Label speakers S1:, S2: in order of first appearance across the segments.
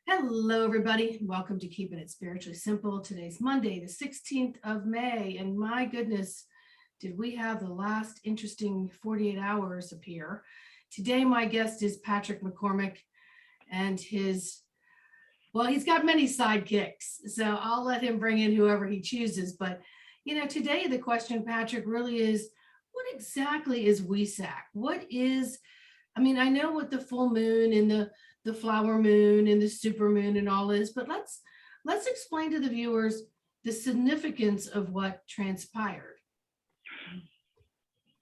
S1: Hello, everybody. Welcome to Keeping It Spiritually Simple. Today's Monday, the 16th of May. And my goodness, did we have the last interesting 48 hours appear. Today, my guest is Patrick McCormick and he's got many sidekicks. So I'll let him bring in whoever he chooses. But, today the question, Patrick, really is, what exactly is Wesak? I know what the full moon and the flower moon and the super moon and all is, but let's explain to the viewers the significance of what transpired.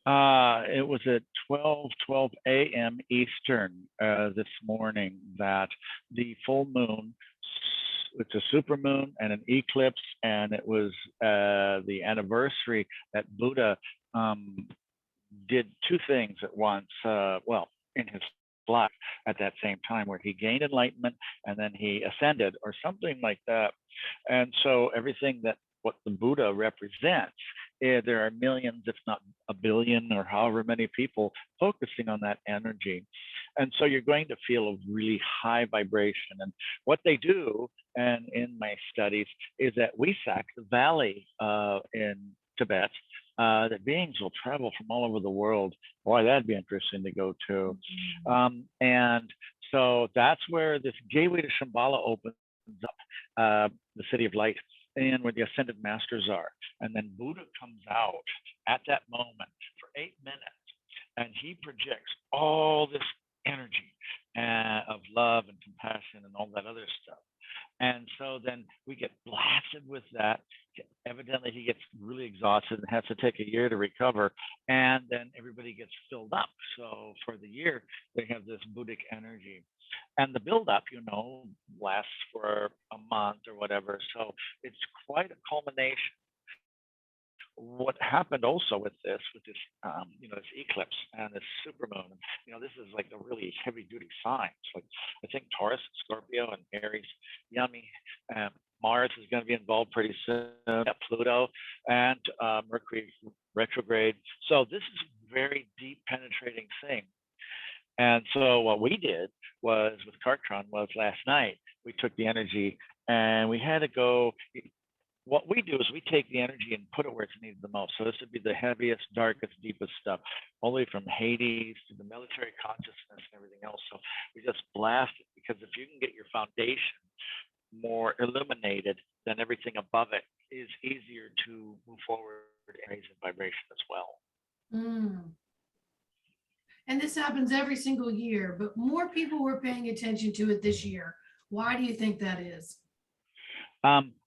S2: It was at 12 a.m. Eastern this morning that the full moon, it's a super moon and an eclipse, and it was the anniversary that Buddha did two things at once, in his life at that same time, where he gained enlightenment and then he ascended or something like that. And so everything that what the Buddha represents, there are millions, if not a billion or however many people focusing on that energy. And so you're going to feel a really high vibration. And what they do, and in my studies, is that Wesak, the valley in Tibet, that beings will travel from all over the world. Boy, that'd be interesting to go to. And so that's where this gateway to Shambhala opens up, the city of light, and where the ascended masters are. And then Buddha comes out at that moment for 8 minutes, and he projects all this energy of love and compassion and all that other stuff. And so then we get blasted with that. Evidently, he gets really exhausted and has to take a year to recover. And then everybody gets filled up. So for the year, they have this Buddhic energy. And the buildup, lasts for a month or whatever. So it's quite a culmination. What happened also with this this eclipse and this supermoon, this is like a really heavy duty sign. It's like, I think Taurus, Scorpio, and Aries, yummy. Mars is going to be involved pretty soon, Pluto, and Mercury retrograde. So this is a very deep penetrating thing. And so what we did was with KARTRON was last night, we took the energy and we had to go. What we do is we take the energy and put it where it's needed the most. So this would be the heaviest, darkest, deepest stuff, only from Hades to the military consciousness and everything else. So we just blast it, because if you can get your foundation more illuminated, then everything above it is easier to move forward and raise in vibration as well.
S1: And this happens every single year, but more people were paying attention to it this year. Why do you think that is?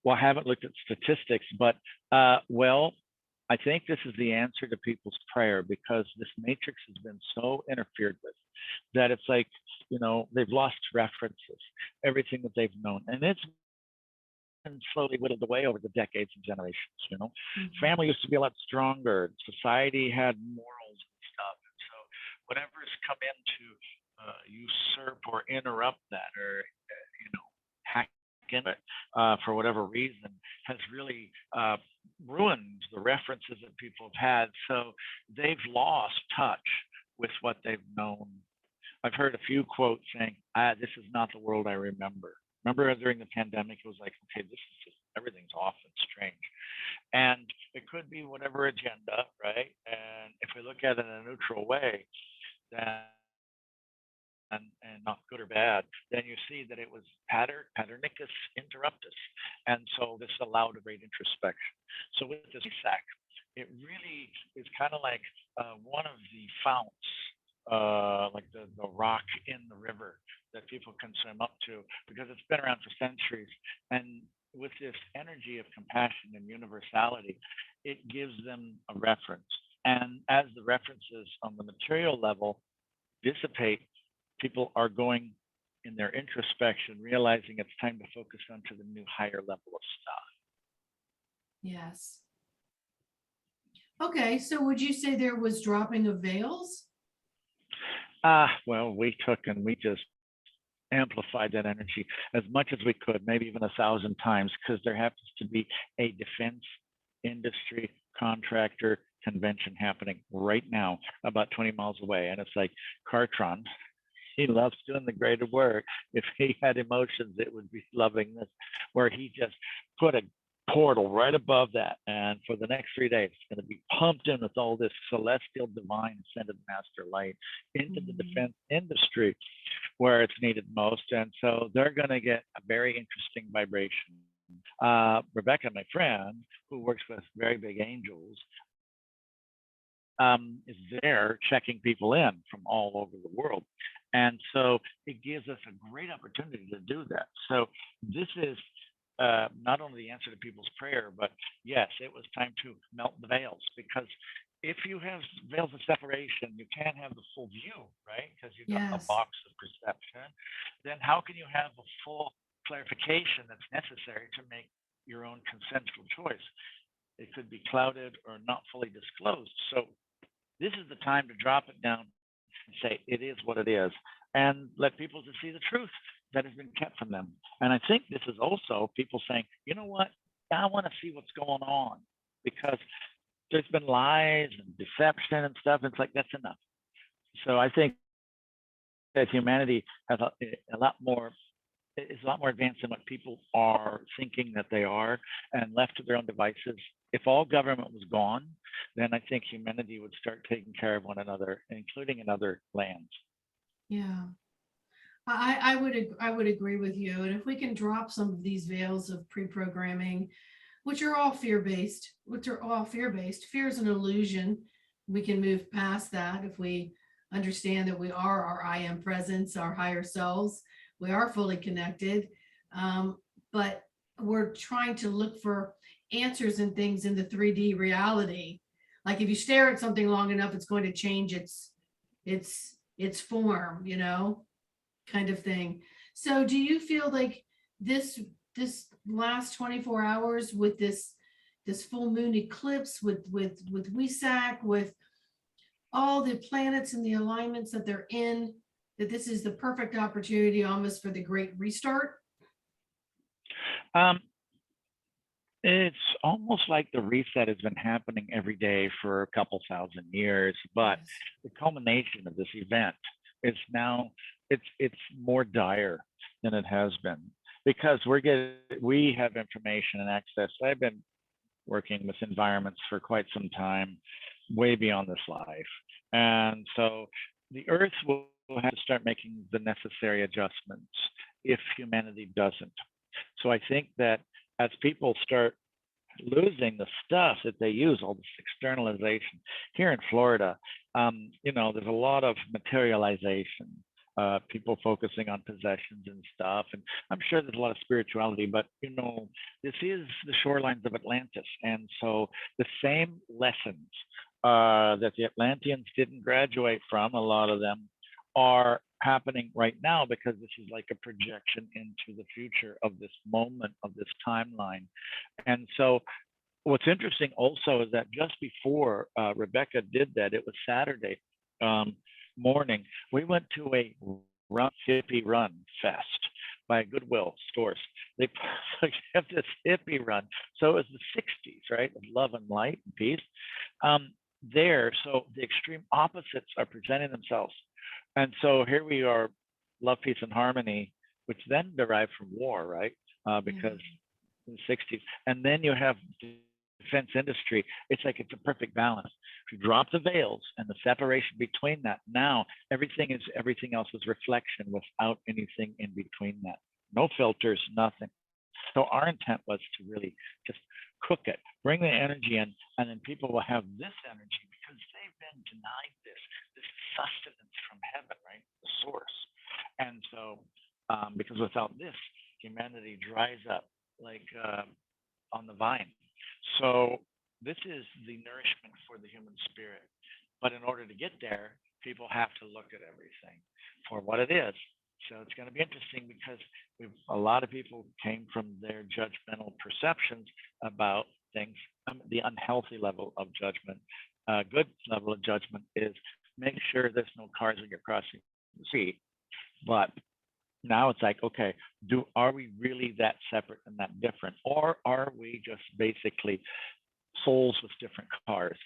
S2: Well, I haven't looked at statistics, but I think this is the answer to people's prayer, because this matrix has been so interfered with that it's like, they've lost references, everything that they've known. And it's been slowly whittled away over the decades and generations. Family used to be a lot stronger. Society had morals and stuff. And so whatever has come in to usurp or interrupt that, or, hack in it for whatever reason, has really ruined the references that people have had. So they've lost touch with what they've known. I've heard a few quotes saying, this is not the world I remember. Remember during the pandemic, it was like, okay, this is just, everything's off and strange. And it could be whatever agenda, right? And if we look at it in a neutral way, then and not good or bad, then you see that it was paternicus interruptus. And so this allowed a great introspection. So with this Wesak, it really is kind of like one of the founts, like the rock in the river that people can swim up to, because it's been around for centuries. And with this energy of compassion and universality, it gives them a reference. And as the references on the material level dissipate, people are going in their introspection, realizing it's time to focus onto the new higher level of stuff.
S1: Yes. Okay, so would you say there was dropping of veils?
S2: Well, we took and we just amplified that energy as much as we could, maybe even 1,000 times, because there happens to be a defense industry contractor convention happening right now about 20 miles away. And it's like KARTRON, he loves doing the greater work. If he had emotions, it would be loving this, where he just put a portal right above that. And for the next 3 days, it's going to be pumped in with all this celestial, divine, ascended master light into the defense industry where it's needed most. And so they're going to get a very interesting vibration. Rebecca, my friend, who works with very big angels, is there checking people in from all over the world. And so it gives us a great opportunity to do that. So this is not only the answer to people's prayer, but yes, it was time to melt the veils, because if you have veils of separation, you can't have the full view, right? Because you've got a
S1: Yes.
S2: box of perception. Then how can you have a full clarification that's necessary to make your own consensual choice? It could be clouded or not fully disclosed. So this is the time to drop it down and say, it is what it is, and let people to see the truth that has been kept from them. And I think this is also people saying, you know what, I want to see what's going on, because there's been lies and deception and stuff. And it's like, that's enough. So I think that humanity has a lot more, is a lot more advanced than what people are thinking that they are, and left to their own devices. If all government was gone, then I think humanity would start taking care of one another, including in other lands.
S1: Yeah. I would agree with you. And if we can drop some of these veils of pre-programming, which are all fear-based, fear is an illusion. We can move past that if we understand that we are our I am presence, our higher selves. We are fully connected. But we're trying to look for answers and things in the 3D reality. Like if you stare at something long enough, it's going to change its form, kind of thing. So do you feel like this last 24 hours with this full moon eclipse, with Wesak, with all the planets and the alignments that they're in, that this is the perfect opportunity almost for the great restart?
S2: It's almost like the reset has been happening every day for a couple thousand years, but
S1: Yes.
S2: the culmination of this event is now, it's more dire than it has been, because we have information and access. I've been working with environments for quite some time, way beyond this life. And so the earth will have to start making the necessary adjustments if humanity doesn't. So I think that as people start losing the stuff that they use, all this externalization here in Florida, there's a lot of materialization, people focusing on possessions and stuff. And I'm sure there's a lot of spirituality, but this is the shorelines of Atlantis. And so the same lessons that the Atlanteans didn't graduate from, a lot of them, are happening right now, because this is like a projection into the future of this moment, of this timeline. And so what's interesting also is that just before Rebecca did that, it was Saturday morning, we went to a hippie run fest by Goodwill stores. They have this hippie run. So it was the 60s, right? Of love and light and peace. So the extreme opposites are presenting themselves. And so here we are, love, peace, and harmony, which then derived from war, right? Because in the 60s. And then you have the defense industry. It's like it's a perfect balance. If you drop the veils and the separation between that, now everything else is reflection without anything in between that. No filters, nothing. So our intent was to really just cook it, bring the energy in, and then people will have this energy because they've been denied this sustenance from heaven, right? The source. And so, because without this, humanity dries up like on the vine. So this is the nourishment for the human spirit. But in order to get there, people have to look at everything for what it is. So it's going to be interesting, because a lot of people came from their judgmental perceptions about things. The unhealthy level of judgment, good level of judgment is make sure there's no cars when you're crossing the street. But now it's like, okay, are we really that separate and that different? Or are we just basically souls with different cars,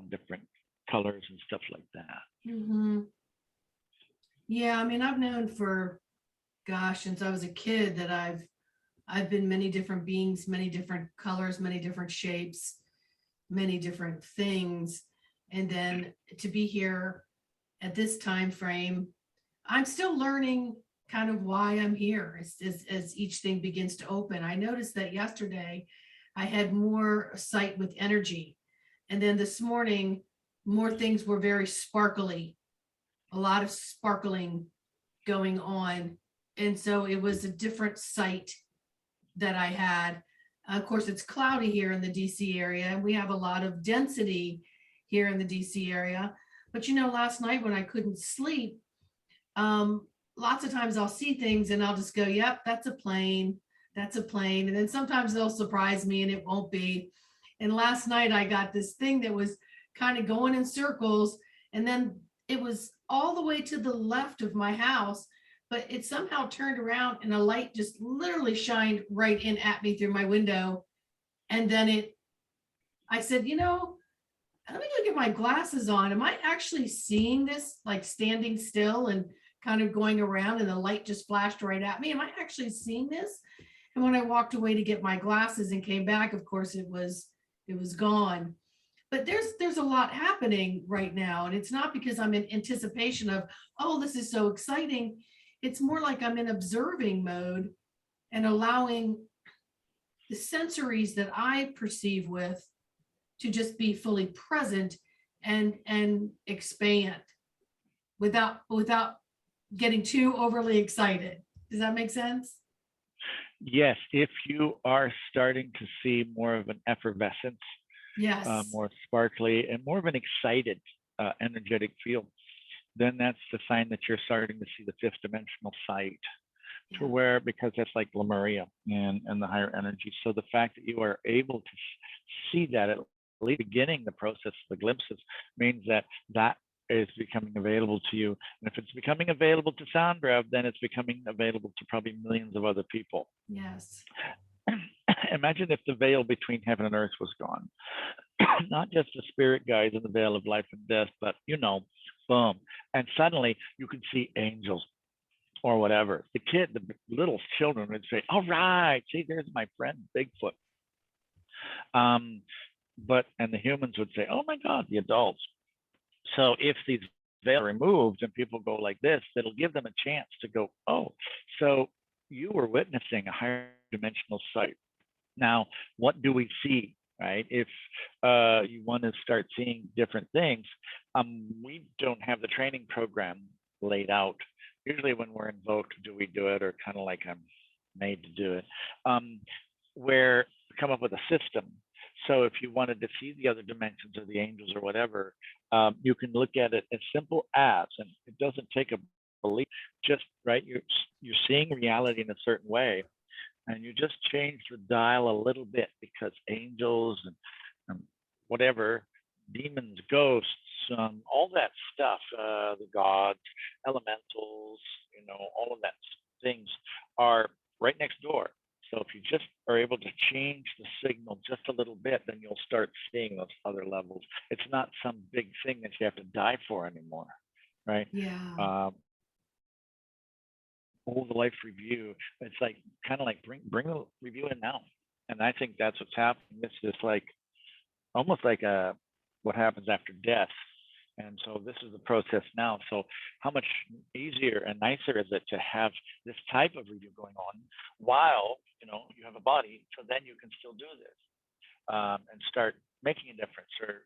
S2: different colors and stuff like that?
S1: Mm-hmm. Yeah, I mean, I've known for, gosh, since I was a kid that I've been many different beings, many different colors, many different shapes, many different things. And then to be here at this time frame, I'm still learning kind of why I'm here as each thing begins to open. I noticed that yesterday I had more sight with energy. And then this morning, more things were very sparkly, a lot of sparkling going on. And so it was a different sight that I had. Of course, it's cloudy here in the DC area, and we have a lot of density here in the DC area. But last night when I couldn't sleep, lots of times I'll see things and I'll just go, yep, that's a plane. That's a plane. And then sometimes they'll surprise me and it won't be. And last night I got this thing that was kind of going in circles. And then it was all the way to the left of my house, but it somehow turned around and a light just literally shined right in at me through my window. And then I said, let me go get my glasses on. Am I actually seeing this, like standing still and kind of going around, and the light just flashed right at me? Am I actually seeing this? And when I walked away to get my glasses and came back, of course, it was gone. But there's a lot happening right now. And it's not because I'm in anticipation of, oh, this is so exciting. It's more like I'm in observing mode and allowing the sensories that I perceive with to just be fully present and expand without getting too overly excited. Does that make sense?
S2: Yes, if you are starting to see more of an effervescence,
S1: Yes.
S2: more sparkly, and more of an excited, energetic feel, then that's the sign that you're starting to see the fifth dimensional sight. To
S1: Yeah.
S2: where, because that's like Lemuria and the higher energy. So the fact that you are able to see that at least beginning the process, the glimpses, means that that is becoming available to you. And if it's becoming available to Sandra, then it's becoming available to probably millions of other people.
S1: Yes.
S2: Imagine if the veil between heaven and earth was gone. Not just the spirit guides in the veil of life and death, but boom. And suddenly you can see angels or whatever. The little children would say, all right, see, there's my friend Bigfoot. And the humans would say, oh my God, the adults. So if these veils are removed and people go like this, it'll give them a chance to go, oh, so you were witnessing a higher dimensional sight. Now, what do we see, right? If you want to start seeing different things, we don't have the training program laid out. Usually when we're invoked, do we do it, or kind of like I'm made to do it, where come up with a system. So if you wanted to see the other dimensions or the angels or whatever, you can look at it as simple as, and it doesn't take a belief, just right. You're seeing reality in a certain way, and you just change the dial a little bit, because angels and whatever, demons, ghosts, all that stuff, the gods, elementals, all of that things are right next door. So if you just are able to change the signal just a little bit, then you'll start seeing those other levels. It's not some big thing that you have to die for anymore, right?
S1: Yeah.
S2: Whole the life review. It's like kind of like bring the review in now, and I think that's what's happening. It's just like almost like what happens after death. And so this is the process now. So how much easier and nicer is it to have this type of review going on while you have a body, so then you can still do this and start making a difference, or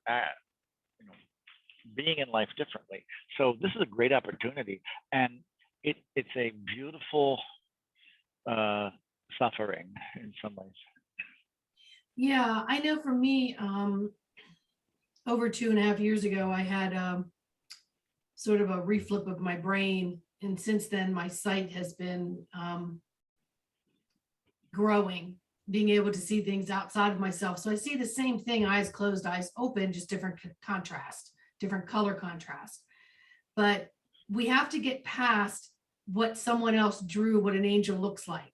S2: being in life differently. So this is a great opportunity, and it's a beautiful suffering in some ways.
S1: Yeah, I know for me, over 2.5 years ago, I had sort of a reflip of my brain. And since then, my sight has been growing, being able to see things outside of myself. So I see the same thing, eyes closed, eyes open, just different contrast, different color contrast. But we have to get past what someone else drew, what an angel looks like.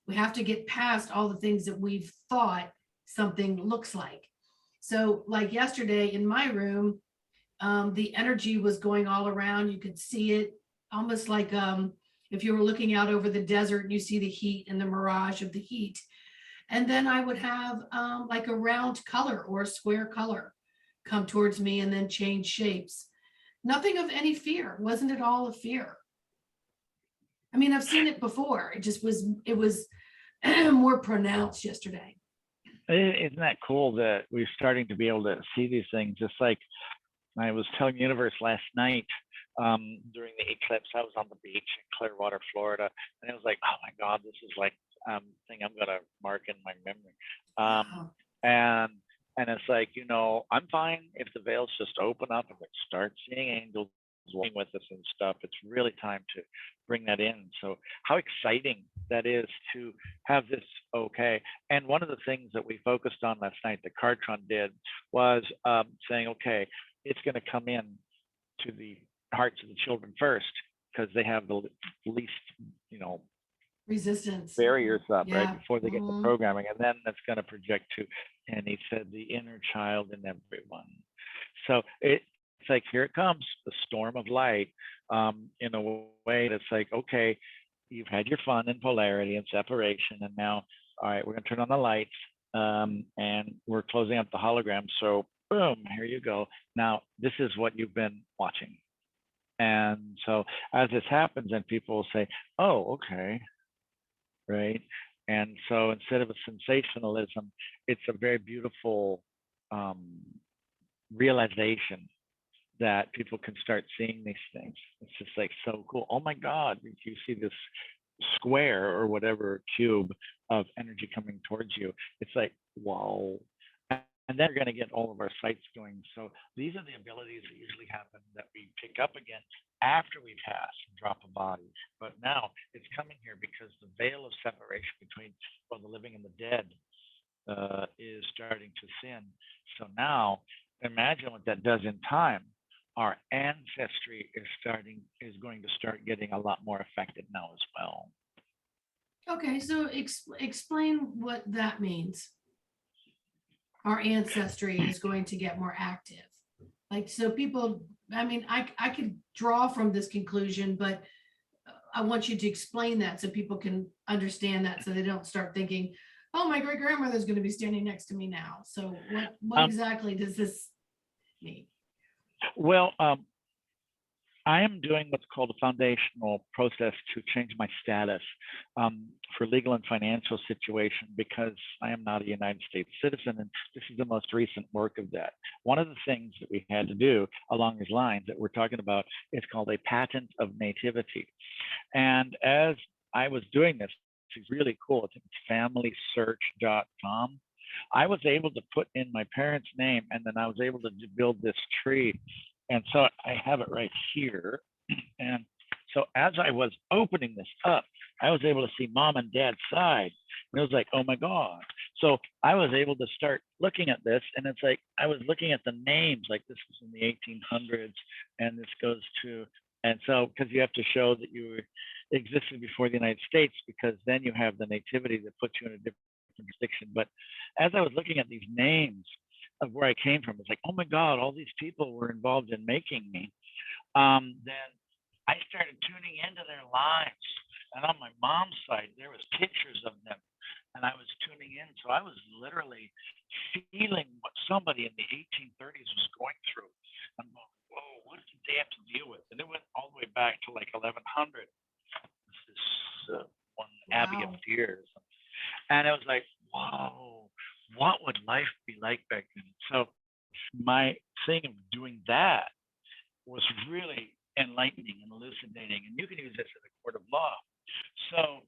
S1: We have to get past all the things that we've thought something looks like. So like yesterday in my room, the energy was going all around. You could see it. almost like if you were looking out over the desert and you see the heat and the mirage of the heat. And then I would have like a round color or a square color come towards me and then change shapes. Nothing of any fear. Wasn't it all of fear? I mean, I've seen it before. It was more pronounced yesterday.
S2: Isn't that cool that we're starting to be able to see these things? Just like I was telling the universe last night during the eclipse, I was on the beach in Clearwater, Florida, and it was like, oh my God, this is like thing I'm gonna mark in my memory.
S1: Wow.
S2: And it's like, you know, I'm fine if the veils just open up and we start seeing angels walking with us and stuff. It's really time to bring that in. So how exciting that is to have this. Okay. And one of the things that we focused on last night that KARTRON did was saying, okay, it's going to come in to the hearts of the children first because they have the least, you know,
S1: Resistance.
S2: barriers up,
S1: Yeah.
S2: right, before they get the programming, and then that's going to project to, and he said, the inner child in everyone. So it's like, here it comes, the storm of light, in a way that's like, okay, you've had your fun in polarity and separation, and now, all right, we're going to turn on the lights, and we're closing up the hologram. So boom, here you go. Now, this is what you've been watching. And so as this happens, and people will say, oh, okay, right? And so instead of a sensationalism, it's a very beautiful realization that people can start seeing these things. It's just like so cool. Oh my God, if you see this square or whatever cube of energy coming towards you, it's like, whoa. And then we're going to get all of our sights going. So these are the abilities that usually happen that we pick up again after we pass and drop a body. But now it's coming here because the veil of separation between the living and the dead is starting to thin. So now imagine what that does in time. Our ancestry is going to start getting a lot more affected now as well.
S1: Okay, so explain what that means. Our ancestry is going to get more active. Like, so people, I mean, I could draw from this conclusion, but I want you to explain that so people can understand that, so they don't start thinking, oh, my great grandmother's going to be standing next to me now. So what exactly does this mean?
S2: Well, I am doing what's called a foundational process to change my status for legal and financial situation, because I am not a United States citizen, and this is the most recent work of that. One of the things that we had to do along these lines that we're talking about is called a patent of nativity. And as I was doing this, it's really cool. It's familysearch.com. I was able to put in my parents' name, and then I was able to build this tree. And so I have it right here. And so as I was opening this up, I was able to see mom and dad's side. And it was like, oh my God. So I was able to start looking at this, and it's like, I was looking at the names, like this was in the 1800s, and this goes to, and so, because you have to show that you existed before the United States, because then you have the nativity that puts you in a different jurisdiction. But as I was looking at these names of where I came from, it's like, oh my God, all these people were involved in making me. Then I started tuning into their lives. And on my mom's side, there was pictures of them. And I was tuning in. So I was literally feeling what somebody in the 1830s was going through. I'm going, whoa, what did they have to deal with? And it went all the way back to like 1100. This one Abbey of Tears. And it was like, whoa, what would life be like back then? So my thing of doing that was really enlightening and elucidating. And you can use this in a court of law. So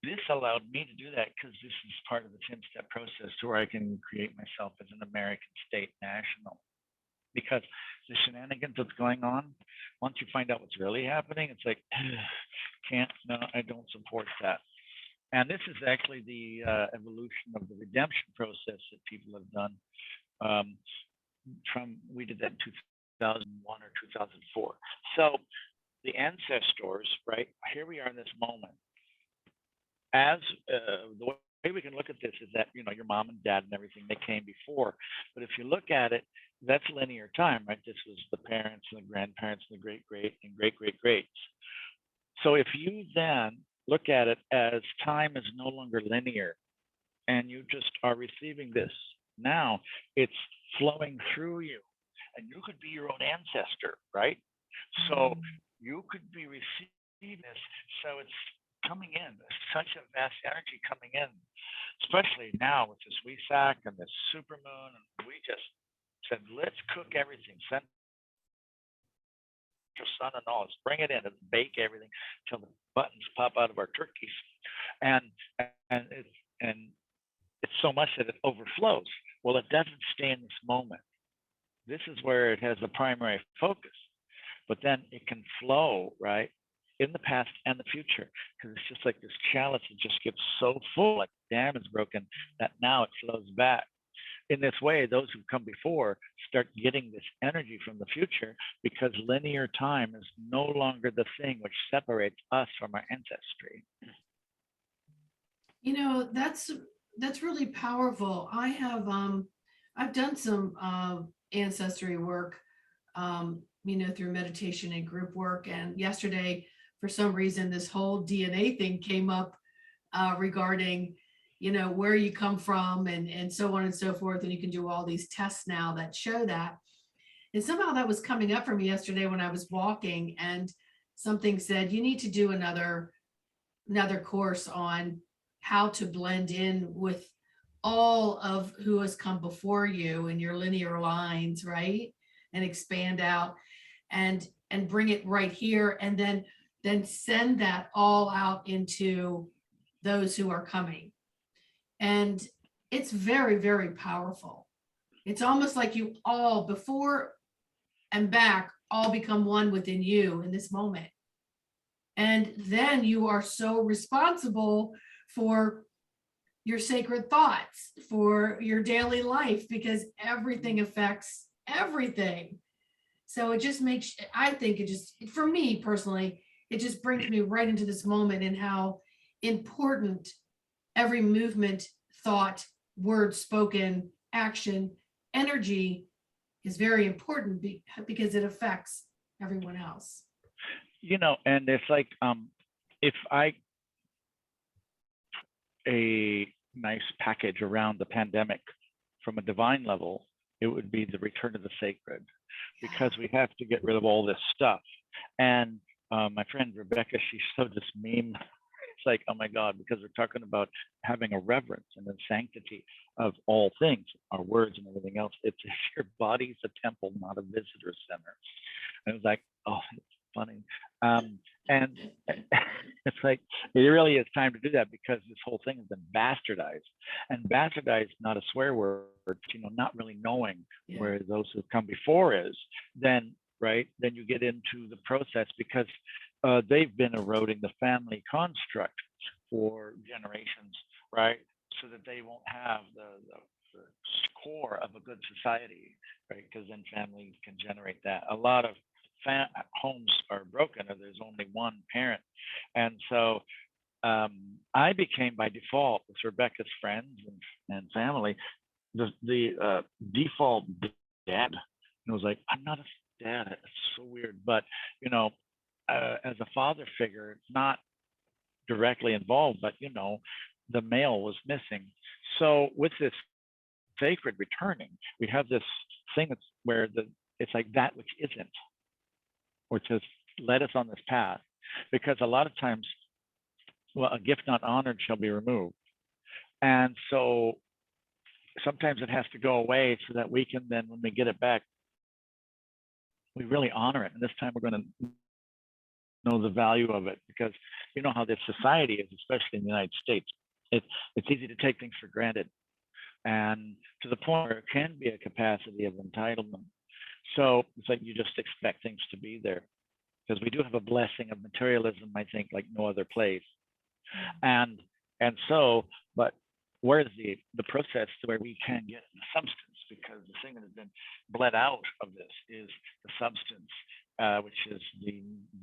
S2: this allowed me to do that because this is part of the 10-step process to where I can create myself as an American state national. Because the shenanigans that's going on, once you find out what's really happening, it's like, no, I don't support that. And this is actually the evolution of the redemption process that people have done. We did that in 2001 or 2004. So the ancestors, right? Here we are in this moment. As the way way we can look at this is that, your mom and dad and everything, they came before. But if you look at it, that's linear time, right? This was the parents and the grandparents and the great great and great great greats. So if you then look at it as time is no longer linear and you just are receiving this now, it's flowing through you, and you could be your own ancestor, right? So you could be receiving this. So it's coming in. There's such a vast energy coming in, especially now with this Wesak and this supermoon. And we just said, let's cook everything. Send your son and all. Let's bring it in and bake everything till the buttons pop out of our turkeys. And it's so much that it overflows. Well, it doesn't stay in this moment. This is where it has the primary focus, but then it can flow, right, in the past and the future, because it's just like this chalice. It just gets so full, like the dam is broken, that now it flows back. In this way, those who come before start getting this energy from the future, because linear time is no longer the thing which separates us from our ancestry.
S1: That's really powerful. I've done some ancestry work, through meditation and group work. And yesterday, for some reason, this whole DNA thing came up regarding, where you come from and so on and so forth. And you can do all these tests now that show that. And somehow that was coming up for me yesterday when I was walking, and something said, you need to do another course on how to blend in with all of who has come before you in your linear lines, right? And expand out and bring it right here, and then send that all out into those who are coming. And it's very, very powerful. It's almost like you all, before and back, all become one within you in this moment. And then you are so responsible for your sacred thoughts, for your daily life, because everything affects everything. So it just makes, I think it just, for me personally, it just brings me right into this moment, and how important every movement, thought, word spoken, action, energy is very important, because it affects everyone else.
S2: And it's like, if a nice package around the pandemic from a divine level, it would be the return of the sacred, because we have to get rid of all this stuff. And my friend Rebecca, she's so just meme. It's like, oh my God, because we're talking about having a reverence and the sanctity of all things, our words and everything else. It's your body's a temple, not a visitor center. And it was like, oh, it's funny. And it's like, it really is time to do that, because this whole thing has been bastardized. And bastardized, not a swear word, not really knowing where those who come before is, then, right, then you get into the process, because they've been eroding the family construct for generations, right? So that they won't have the core of a good society, right? Because then families can generate that. A lot of homes are broken, or there's only one parent. And so I became, by default, with Rebecca's friends and family, the default dad. And it was like, I'm not a dad. It's so weird. But, as a father figure, not directly involved, but, the male was missing. So with this sacred returning, we have this thing that's where it's like that which isn't, which has led us on this path. Because a lot of times, well, a gift not honored shall be removed. And so sometimes it has to go away, so that we can then, when we get it back, we really honor it. And this time we're going to know the value of it, because you know how this society is, especially in the United States. It's easy to take things for granted, and to the point where it can be a capacity of entitlement. So it's like you just expect things to be there, because we do have a blessing of materialism, I think, like no other place. And so, but where's the process to where we can get the substance? Because the thing that has been bled out of this is the substance, which is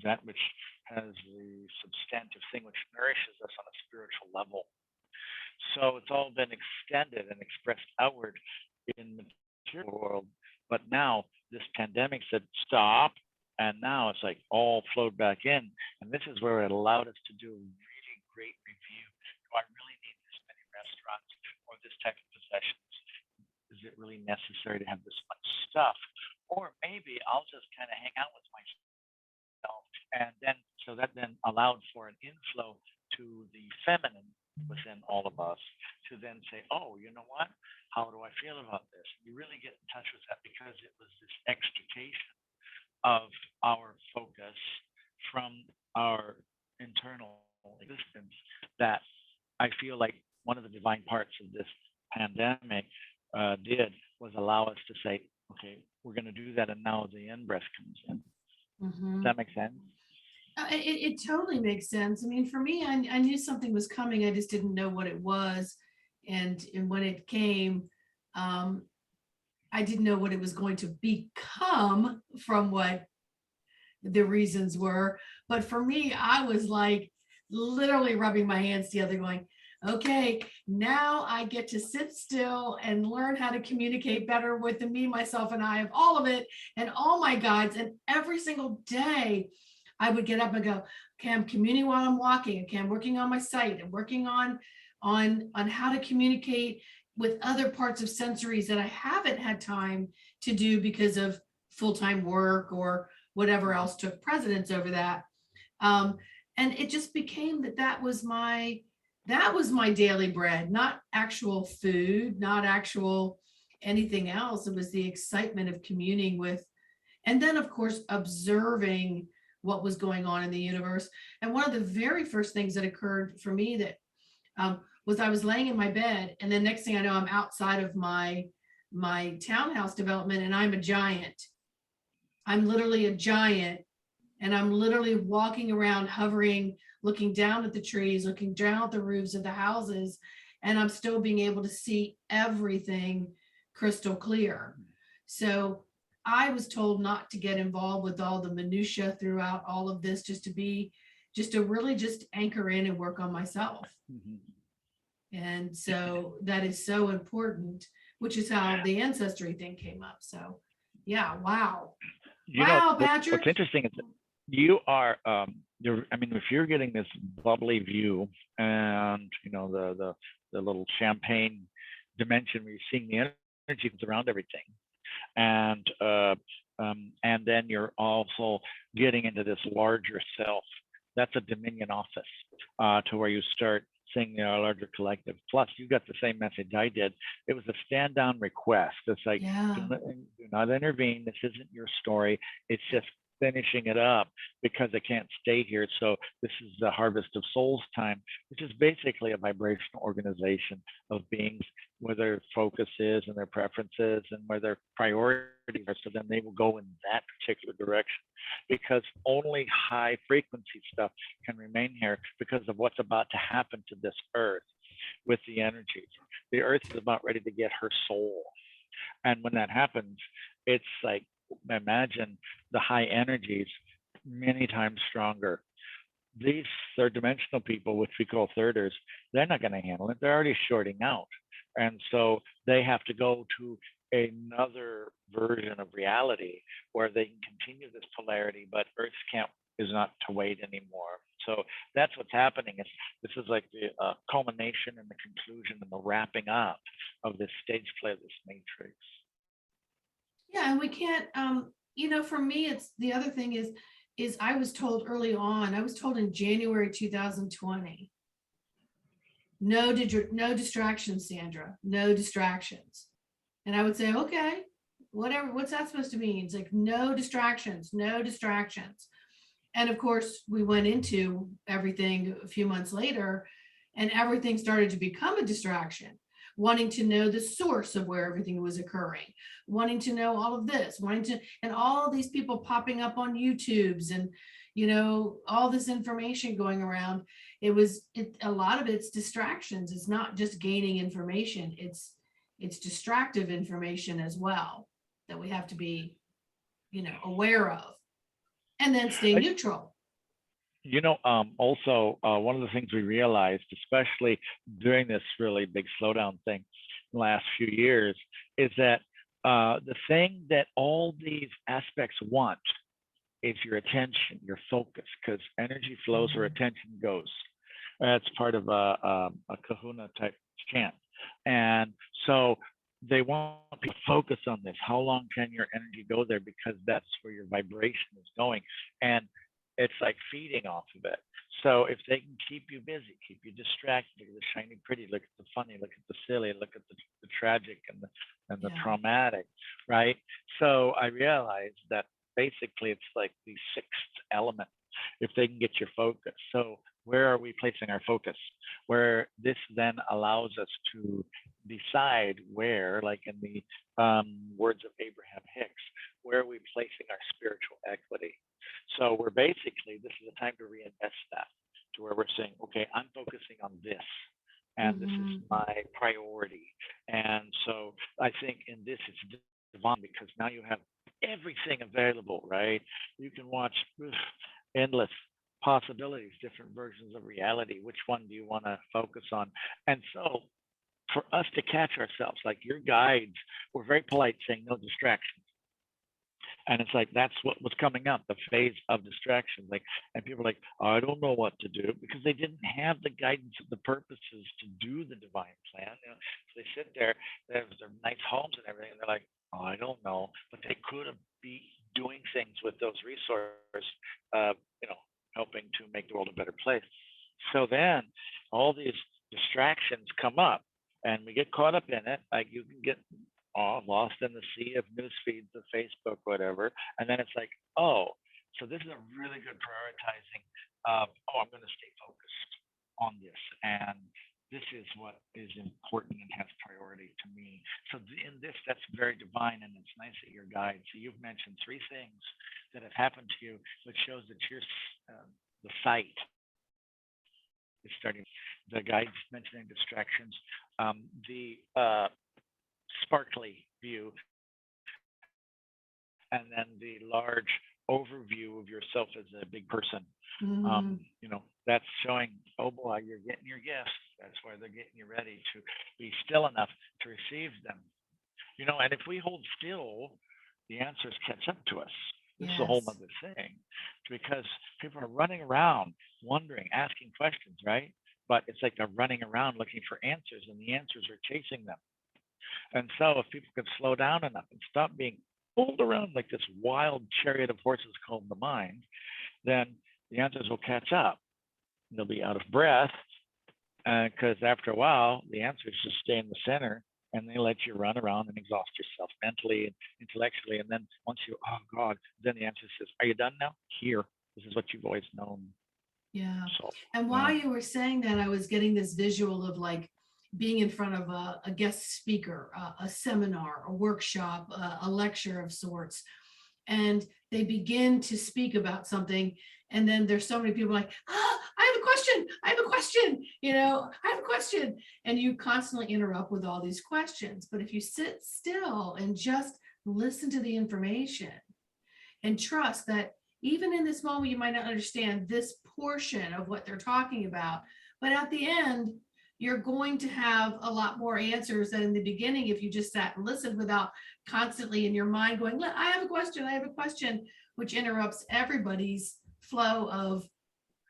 S2: that which has the substantive thing which nourishes us on a spiritual level. So it's all been extended and expressed outward in the material world. But now this pandemic said stop, and now it's like all flowed back in. And this is where it allowed us to do a really great review. Do I really need this many restaurants or this type of possessions? Is it really necessary to have this much stuff? Or maybe I'll just kind of hang out with myself. And then, so that then allowed for an inflow to the feminine within all of us to then say, oh, you know what? How do I feel about this? You really get in touch with that because it was this extrication of our focus from our internal existence that I feel like one of the divine parts of this pandemic did was allow us to say, okay, we're going to do that. And now the in breath comes in. Does that make sense?
S1: It totally makes sense. I mean, for me, I knew something was coming. I just didn't know what it was. And when it came, I didn't know what it was going to become from what the reasons were. But for me, I was like literally rubbing my hands together going, okay, now I get to sit still and learn how to communicate better with the me, myself, and I of all of it and all my guides. And every single day I would get up and go, okay, I'm communicating while I'm walking. Okay, I'm working on my site. I'm working on how to communicate with other parts of sensories that I haven't had time to do because of full-time work or whatever else took precedence over that. And it just became that was my daily bread, not actual food, not actual anything else. It was the excitement of communing with, and then of course, observing what was going on in the universe. And one of the very first things that occurred for me that was I was laying in my bed, and then next thing I know, I'm outside of my townhouse development, and I'm a giant. I'm literally a giant, and I'm literally walking around, hovering, looking down at the trees, looking down at the roofs of the houses, and I'm still being able to see everything crystal clear. So I was told not to get involved with all the minutia throughout all of this, just to really just anchor in and work on myself. And so that is so important, which is how the ancestry thing came up. So yeah, wow. Wow, Patrick.
S2: What's interesting is that you are, I mean, if you're getting this bubbly view and, you know, the little champagne dimension where you're seeing the energy that's around everything. And then you're also getting into this larger self. That's a dominion office to where you start seeing the larger collective. Plus, you got the same message I did. It was a stand down request. It's like, do not intervene. This isn't your story. It's just finishing it up because I can't stay here. So this is the Harvest of Souls time, which is basically a vibrational organization of beings where their focus is and their preferences and where their priorities are. So then they will go in that particular direction because only high frequency stuff can remain here because of what's about to happen to this earth with the energies. The earth is about ready to get her soul. And when that happens, it's like, imagine the high energies many times stronger. These third dimensional people, which we call thirders, they're not going to handle it. They're already shorting out. And so they have to go to another version of reality where they can continue this polarity, but Earth's camp is not to wait anymore. So that's what's happening. This is like the culmination and the conclusion and the wrapping up of this stage play of this matrix.
S1: Yeah, and we can't, you know, for me, it's the other thing is I was told early on, I was told in January 2020, no distractions, Sandra, no distractions. And I would say, okay, whatever, what's that supposed to mean? It's like, no distractions, no distractions. And of course, we went into everything a few months later, and everything started to become a distraction. Wanting to know the source of where everything was occurring, wanting to know all of this, and all these people popping up on YouTubes and, you know, all this information going around. A lot of it's distractions. It's not just gaining information. It's distractive information as well that we have to be, you know, aware of, and then stay neutral.
S2: Also, one of the things we realized, especially during this really big slowdown thing the last few years, is that the thing that all these aspects want is your attention, your focus, because energy flows where attention goes. That's part of a kahuna type chant. And so they want people to focus on this. How long can your energy go there? Because that's where your vibration is going. And it's like feeding off of it. So if they can keep you busy, keep you distracted, look at the shiny pretty, look at the funny, look at the silly, look at the tragic and the traumatic, right? So I realized that basically it's like the sixth element if they can get your focus. So where are we placing our focus? Where this then allows us to decide where, like in the words of Abraham Hicks, where are we placing our spiritual equity? So we're basically, this is a time to reinvest that to where we're saying, okay, I'm focusing on this. And this is my priority. And so I think in this, it's divine because now you have everything available, right? You can watch endless possibilities, different versions of reality. Which one do you want to focus on? And so for us to catch ourselves, like your guides were very polite saying no distractions. And it's like, that's what was coming up, the phase of distraction. Like, and people are like, oh, I don't know what to do because they didn't have the guidance of the purposes to do the divine plan. So they sit there, they have their nice homes and everything, and they're like, oh, I don't know, but they could have be doing things with those resources, helping to make the world a better place. So then all these distractions come up and we get caught up in it. Like you can get lost in the sea of news feeds of Facebook, whatever. And then it's like, oh, so this is a really good prioritizing of, I'm going to stay focused on this. And this is what is important and has priority to me. So in this, that's very divine, and it's nice that your guide. So you've mentioned three things that have happened to you, which shows that you're the sight is starting. The guide's mentioning distractions, the sparkly view, and then the large overview of yourself as a big person. That's showing, oh boy, you're getting your gifts. That's why they're getting you ready to be still enough to receive them. And if we hold still, the answers catch up to us. This is a whole other thing, because people are running around, wondering, asking questions, right? But it's like they're running around looking for answers, and the answers are chasing them. And so if people could slow down enough and stop being pulled around like this wild chariot of horses called the mind, then the answers will catch up. They'll be out of breath because after a while, the answers just stay in the center and they let you run around and exhaust yourself mentally and intellectually. And then once you, oh God, then the answer says, are you done now? Here, this is what you've always known.
S1: Yeah. So, and while you were saying that, I was getting this visual of like being in front of a guest speaker, a seminar, a workshop, a lecture of sorts. And they begin to speak about something. And then there's so many people like, I have a question. I have a question. I have a question. And you constantly interrupt with all these questions. But if you sit still and just listen to the information and trust that even in this moment, you might not understand this portion of what they're talking about, but at the end, you're going to have a lot more answers than in the beginning if you just sat and listened without constantly in your mind going, I have a question, which interrupts everybody's flow of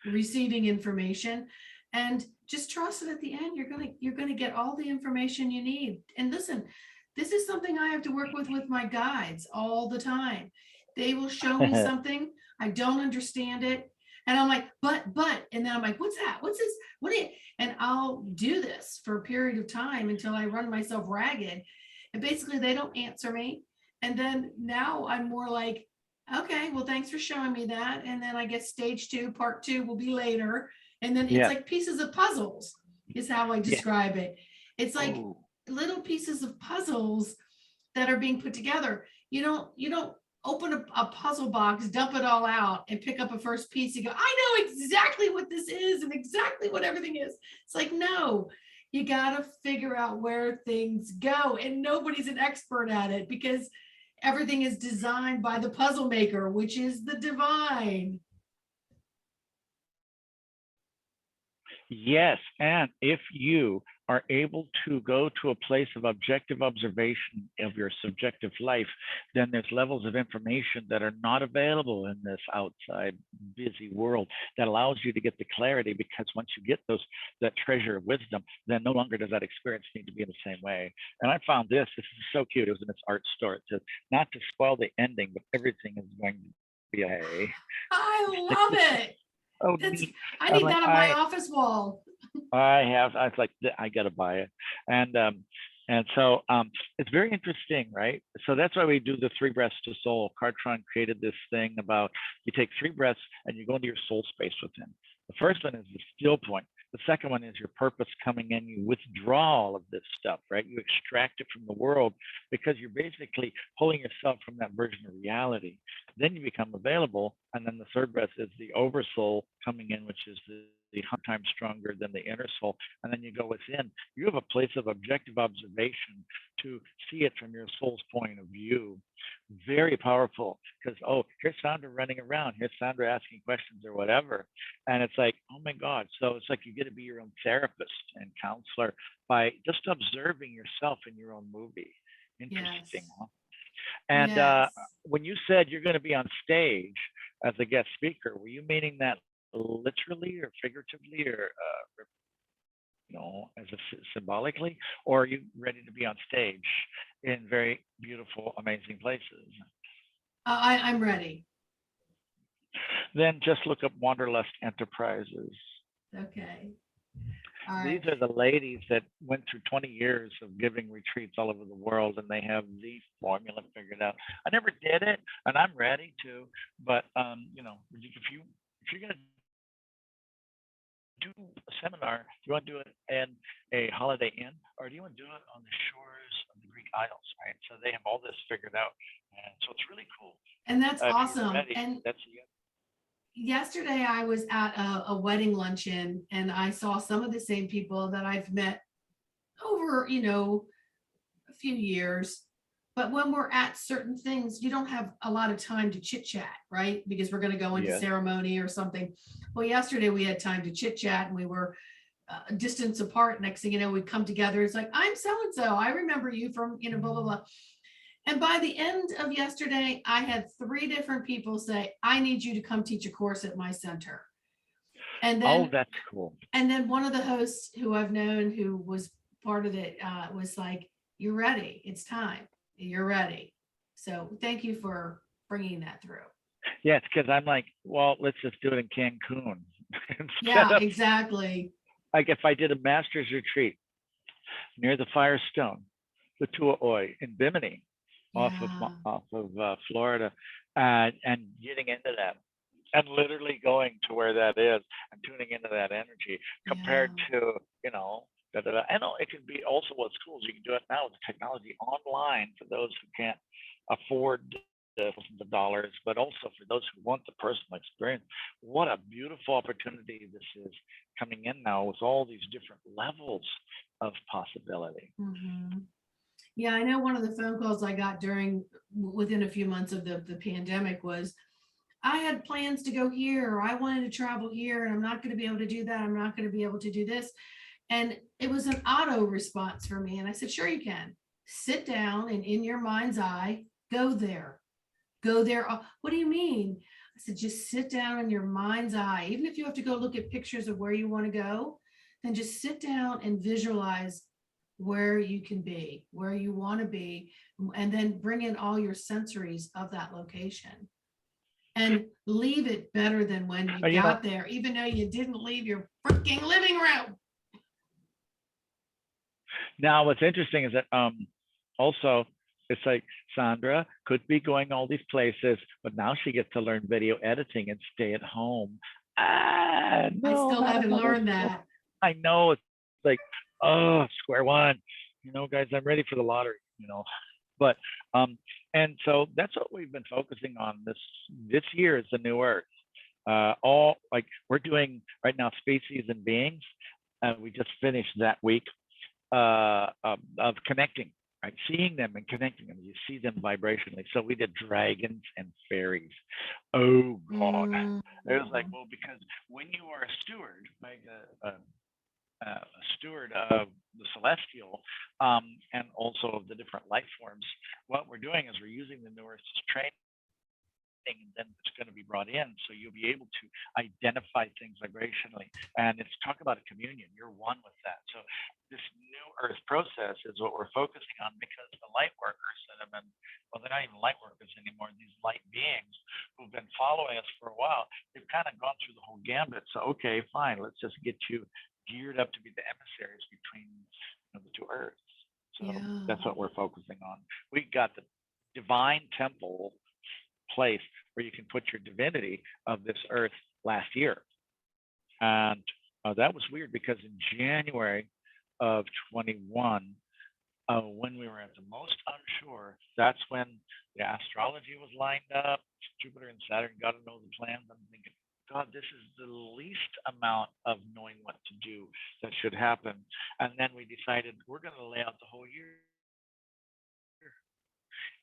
S1: receiving information. And just trust that at the end, you're gonna get all the information you need. And listen, this is something I have to work with my guides all the time. They will show me something, I don't understand it. And I'm like, but, and then I'm like, what's that? What's this? And I'll do this for a period of time until I run myself ragged. And basically they don't answer me. And then now I'm more like, okay, well, thanks for showing me that. And then I guess stage 2, part 2 will be later. And then it's like pieces of puzzles is how I describe it. It's like little pieces of puzzles that are being put together. You don't open a puzzle box, dump it all out, and pick up a first piece. You go, I know exactly what this is and exactly what everything is. It's like, no, you got to figure out where things go. And nobody's an expert at it because everything is designed by the puzzle maker, which is the divine.
S2: Yes, and if you are able to go to a place of objective observation of your subjective life, then there's levels of information that are not available in this outside busy world that allows you to get the clarity, because once you get that treasure of wisdom, then no longer does that experience need to be in the same way. And I found this is so cute. It was in its art store. It says, not to spoil the ending, but everything is going to be okay.
S1: I love it.
S2: Oh,
S1: That's,
S2: neat.
S1: I
S2: I'm
S1: need
S2: like,
S1: that on my office wall.
S2: I was like, I gotta buy it. And so it's very interesting, right? So that's why we do the 3 breaths to soul. KARTRON created this thing about you take 3 breaths and you go into your soul space within. The first one is the still point. The second one is your purpose coming in. You withdraw all of this stuff, right? You extract it from the world because you're basically pulling yourself from that version of reality. Then you become available. And then the third breath is the oversoul coming in, which is the 100 times stronger than the inner soul. And then you go within. You have a place of objective observation to see it from your soul's point of view. Very powerful, because, oh, here's Sandra running around. Here's Sandra asking questions or whatever. And it's like, oh my God. So it's like you get to be your own therapist and counselor by just observing yourself in your own movie. Interesting,
S1: Yes.
S2: huh? And
S1: Yes.
S2: when you said you're going to be on stage as a guest speaker, were you meaning that literally or figuratively, or as symbolically, or are you ready to be on stage in very beautiful, amazing places?
S1: I'm ready.
S2: Then just look up Wanderlust Enterprises.
S1: Okay.
S2: All right. These are the ladies that went through 20 years of giving retreats all over the world, and they have the formula figured out. I never did it, and I'm ready to, but if you're going to do a seminar, do you want to do it in a Holiday Inn, or do you want to do it on the shores of the Greek Isles, right? So they have all this figured out, and so it's really cool.
S1: And that's awesome.
S2: Ready,
S1: and
S2: that's
S1: yesterday I was at a wedding luncheon, and I saw some of the same people that I've met over, a few years. But when we're at certain things, you don't have a lot of time to chit chat, right? Because we're going to go into ceremony or something. Well, yesterday we had time to chit chat, and we were distance apart. Next thing you know, we come together. It's like, I'm so-and-so. I remember you from, blah, blah, blah. And by the end of yesterday, I had 3 different people say, I need you to come teach a course at my center. And then,
S2: oh, that's cool.
S1: And then one of the hosts who I've known, who was part of it, was like, you're ready. It's time. You're ready. So thank you for bringing that through.
S2: Yes, because I'm like, well, let's just do it in Cancun.
S1: Yeah, exactly.
S2: Like if I did a master's retreat near the Firestone, the Tuaoi in Bimini, off of Florida, and getting into that, and literally going to where that is and tuning into that energy, compared to, I know it can be also what's cool is you can do it now with technology online for those who can't afford the dollars, but also for those who want the personal experience. What a beautiful opportunity this is coming in now with all these different levels of possibility.
S1: Mm-hmm. Yeah, I know one of the phone calls I got within a few months of the pandemic was, I had plans to go here, or I wanted to travel here, and I'm not going to be able to do that. I'm not going to be able to do this. And it was an auto response for me. And I said, sure, you can. Sit down and in your mind's eye, go there. Go there. What do you mean? I said, just sit down in your mind's eye. Even if you have to go look at pictures of where you want to go, then just sit down and visualize where you can be, where you want to be, and then bring in all your sensories of that location. And leave it better than when you got there, even though you didn't leave your freaking living room.
S2: Now, what's interesting is that also, it's like Sandra could be going all these places, but now she gets to learn video editing and stay at home. No,
S1: I still haven't learned that.
S2: I know, it's like, oh, square one. Guys, I'm ready for the lottery. But and so that's what we've been focusing on this year is the new earth. All like we're doing right now, species and beings. We just finished that week of connecting, right? Seeing them and connecting them. You see them vibrationally. So we did dragons and fairies. Oh God. It was like, well, because when you are a steward, like steward of the celestial, and also of the different life forms. What we're doing is we're using the New Earth's training, and then it's going to be brought in, so you'll be able to identify things vibrationally. And it's talk about a communion. You're one with that. So this new Earth process is what we're focusing on, because the light workers that have been, well, they're not even light workers anymore. These light beings who've been following us for a while, they've kind of gone through the whole gambit. So okay, fine, let's just get you geared up to be the emissaries between, the two Earths. So
S1: Yeah.
S2: that's what we're focusing on. We got the divine temple place where you can put your divinity of this earth last year. And that was weird, because in January of 21, when we were at the most unsure, that's when the astrology was lined up. Jupiter and Saturn got to know the plans. I'm thinking, God, this is the least amount of knowing what to do that should happen. And then we decided we're going to lay out the whole year,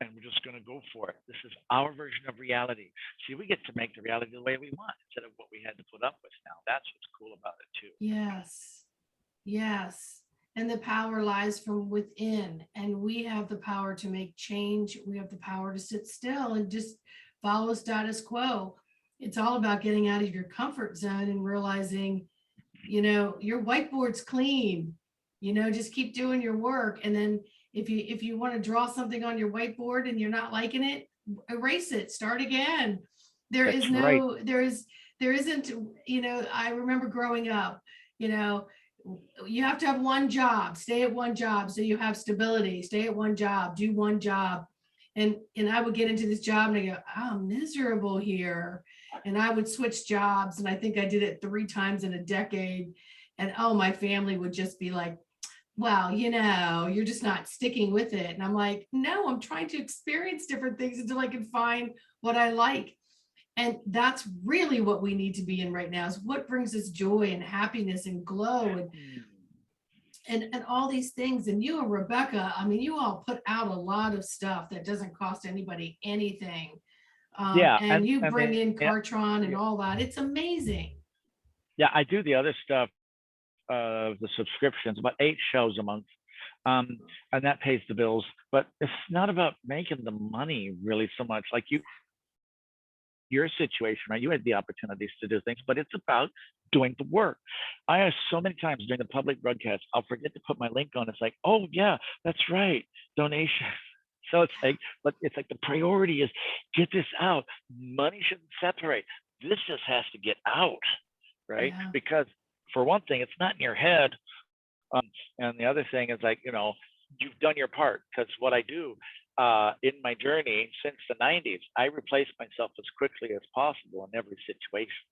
S2: and we're just going to go for it. This is our version of reality. See, we get to make the reality the way we want instead of what we had to put up with now. That's what's cool about it too.
S1: Yes. Yes. And the power lies from within, and we have the power to make change. We have the power to sit still and just follow status quo. It's all about getting out of your comfort zone and realizing, your whiteboard's clean, just keep doing your work. And then if you want to draw something on your whiteboard and you're not liking it, erase it, start again. There
S2: That's
S1: is no,
S2: right.
S1: there isn't, I remember growing up, you have to have one job, stay at one job. So you have stability, stay at one job, do one job. And I would get into this job and I go, I'm miserable here. And I would switch jobs. And I think I did it 3 times in a decade. And my family would just be like, well, you're just not sticking with it. And I'm like, no, I'm trying to experience different things until I can find what I like. And that's really what we need to be in right now, is what brings us joy and happiness and glow and all these things. And you and Rebecca, I mean, you all put out a lot of stuff that doesn't cost anybody anything.
S2: Yeah,
S1: And you
S2: and
S1: bring
S2: then
S1: in
S2: yeah,
S1: KARTRON and
S2: yeah,
S1: all that. It's amazing.
S2: yeah. I do the other stuff, the subscriptions, about 8 shows a month, and that pays the bills. But it's not about making the money really so much. Like your situation, right? You had the opportunities to do things, but it's about doing the work. I have so many times during the public broadcast, I'll forget to put my link on. It's like, oh yeah, that's right, donation. So it's like, but it's like the priority is get this out. Money shouldn't separate. This just has to get out, right?
S1: Yeah.
S2: Because for one thing, it's not in your head. And the other thing is like, you've done your part, because what I do in my journey since the 90s, I replace myself as quickly as possible in every situation.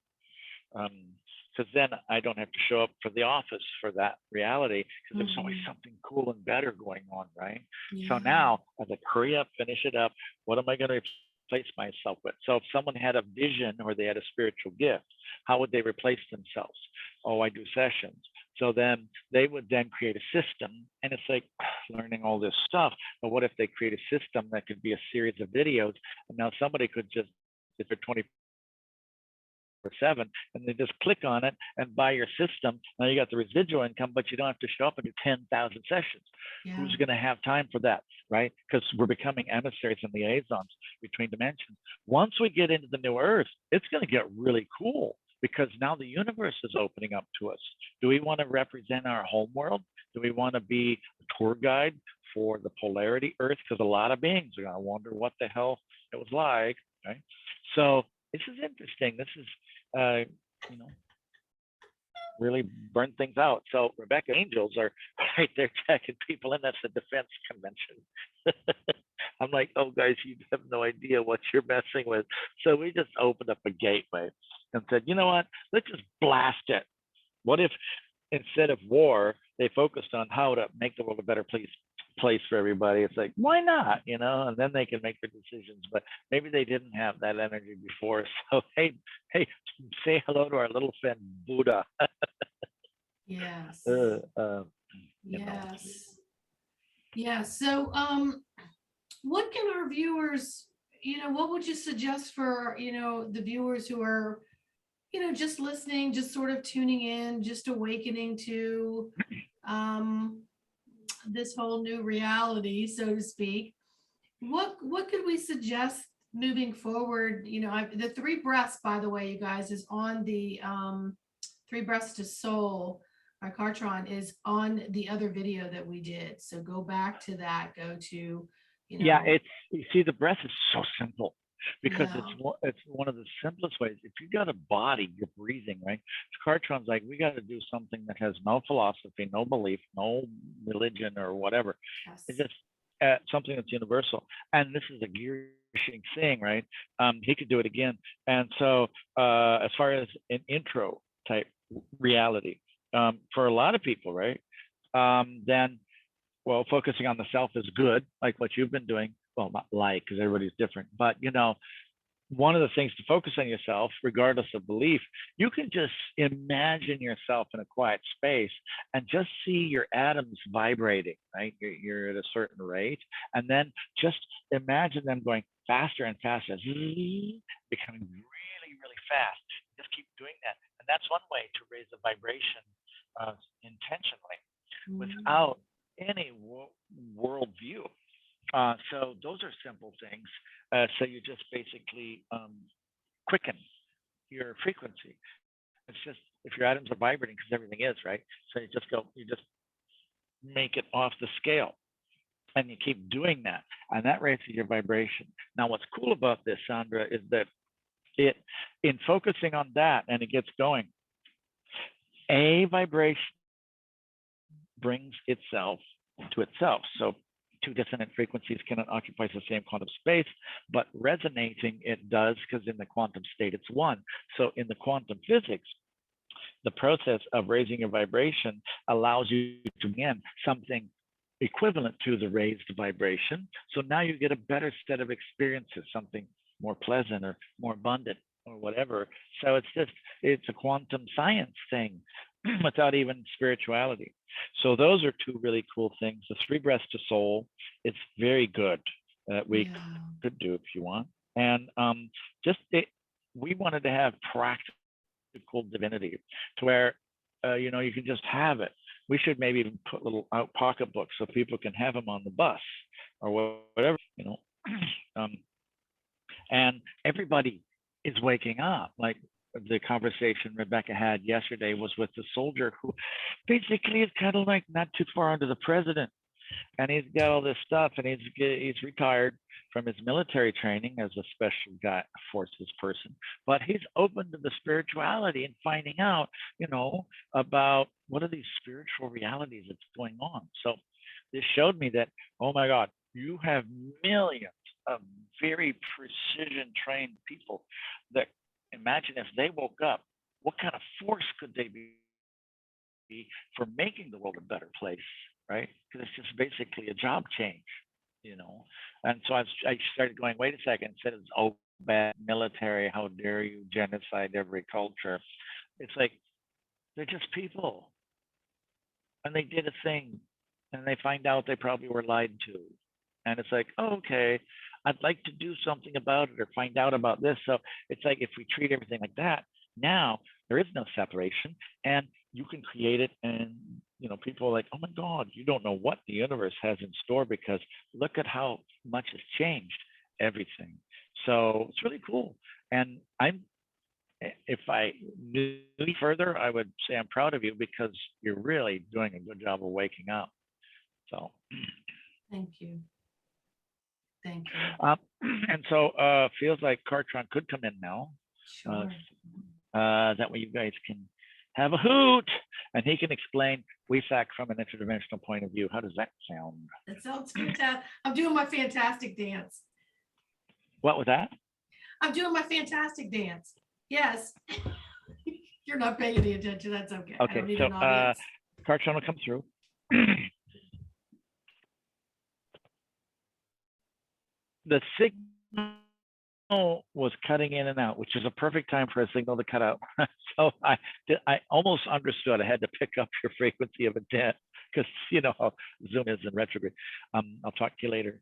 S2: Because then I don't have to show up for the office for that reality, because there's always something cool and better going on, right?
S1: Yeah.
S2: So now I was like, hurry up, finish it up. What am I going to replace myself with? So if someone had a vision or they had a spiritual gift, how would they replace themselves? Oh, I do sessions. So then they would then create a system, and it's like learning all this stuff. But what if they create a system that could be a series of videos, and now somebody could just, if they're 24/7, and they just click on it and buy your system. Now you got the residual income, but you don't have to show up and do 10,000 sessions.
S1: Yeah.
S2: Who's going to have time for that, right? Because we're becoming emissaries and liaisons between dimensions. Once we get into the new Earth, it's going to get really cool, because now the universe is opening up to us. Do we want to represent our home world? Do we want to be a tour guide for the polarity Earth? Because a lot of beings are going to wonder what the hell it was like, right? So this is interesting. This is, really burn things out. So Rebecca Angels are right there checking people in. That's the defense convention. I'm like, oh, guys, you have no idea what you're messing with. So we just opened up a gateway and said, you know what? Let's just blast it. What if instead of war, they focused on how to make the world a better place for everybody? It's like, why not? And then they can make their decisions. But maybe they didn't have that energy before. So hey, say hello to our little friend Buddha.
S1: Yes.
S2: Yes.
S1: Yeah. So what can our viewers, what would you suggest for, the viewers who are, just listening, just sort of tuning in, just awakening to, this whole new reality, so to speak. What could we suggest moving forward? You know, the 3 breaths, by the way, you guys, is on the 3 breaths to soul by KARTRON, is on the other video that we did. So go back to that, go to, you know.
S2: Yeah, it's, you see, the breath is so simple because
S1: Yeah.
S2: it's one of the simplest ways. If you got a body, you're breathing, right? KARTRON's like, we got to do something that has no philosophy, no belief, no religion or whatever.
S1: Yes.
S2: It's just something that's universal. And this is a gear-shifting thing, right? He could do it again. And so as far as an intro type reality, for a lot of people, right? Then, well, focusing on the self is good, like what you've been doing. Well, not like, because everybody's different, but you know, one of the things to focus on yourself, regardless of belief, you can just imagine yourself in a quiet space and just see your atoms vibrating, right? You're at a certain rate. And then just imagine them going faster and faster, becoming really, really fast. Just keep doing that. And that's one way to raise the vibration intentionally without any worldview. So those are simple things. So you just basically quicken your frequency. It's just, if your atoms are vibrating, because everything is, right? So you just make it off the scale, and you keep doing that, and that raises your vibration. Now, what's cool about this, Sandra, is that in focusing on that, and it gets going, a vibration brings itself to itself. So 2 dissonant frequencies cannot occupy the same quantum space, but resonating it does, because in the quantum state it's one. So in the quantum physics, the process of raising your vibration allows you to begin something equivalent to the raised vibration. So now you get a better set of experiences, something more pleasant or more abundant or whatever. So it's a quantum science thing without even spirituality. So those are 2 really cool things. The 3 breaths to soul, it's very good that we could do if you want. And we wanted to have practical divinity to where, you know, you can just have it. We should maybe even put little pocketbooks so people can have them on the bus or whatever, you know. And everybody is waking up. Like the conversation Rebecca had yesterday was with the soldier who basically is kind of like not too far under the president. And he's got all this stuff, and he's retired from his military training as a special forces person, but he's open to the spirituality and finding out, you know, about what are these spiritual realities that's going on. So this showed me that, oh my God, you have millions of very precision trained people that, imagine if they woke up, what kind of force could they be for making the world a better place, right? Because it's just basically a job change, you know. And so I started going, wait a second, instead of, oh, bad military, how dare you genocide every culture. It's like, they're just people. And they did a thing, and they find out they probably were lied to. And it's like, oh, okay, I'd like to do something about it or find out about this. So it's like, if we treat everything like that, now there is no separation, and you can create it. And, you know, people are like, oh my God, you don't know what the universe has in store, because look at how much has changed everything. So it's really cool. And if I knew further, I would say I'm proud of you, because you're really doing a good job of waking up. So
S1: thank you. Thank you.
S2: And so feels like KARTRON could come in now.
S1: Sure.
S2: That way you guys can have a hoot, and he can explain Wesak from an interdimensional point of view. How does that sound?
S1: That sounds fantastic. I'm doing my fantastic dance.
S2: What was that?
S1: I'm doing my fantastic dance. Yes. You're not paying any attention. That's okay.
S2: Okay, so KARTRON will come through. The signal was cutting in and out, which is a perfect time for a signal to cut out. So I almost understood. I had to pick up your frequency of intent, because you know how Zoom is in retrograde. I'll talk to you later.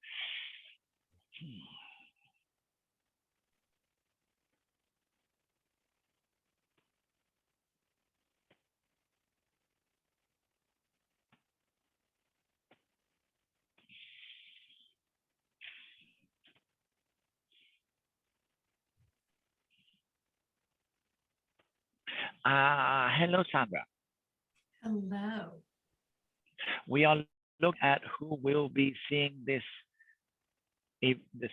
S2: Hello, Sandra.
S1: Hello.
S2: We are looking at who will be seeing this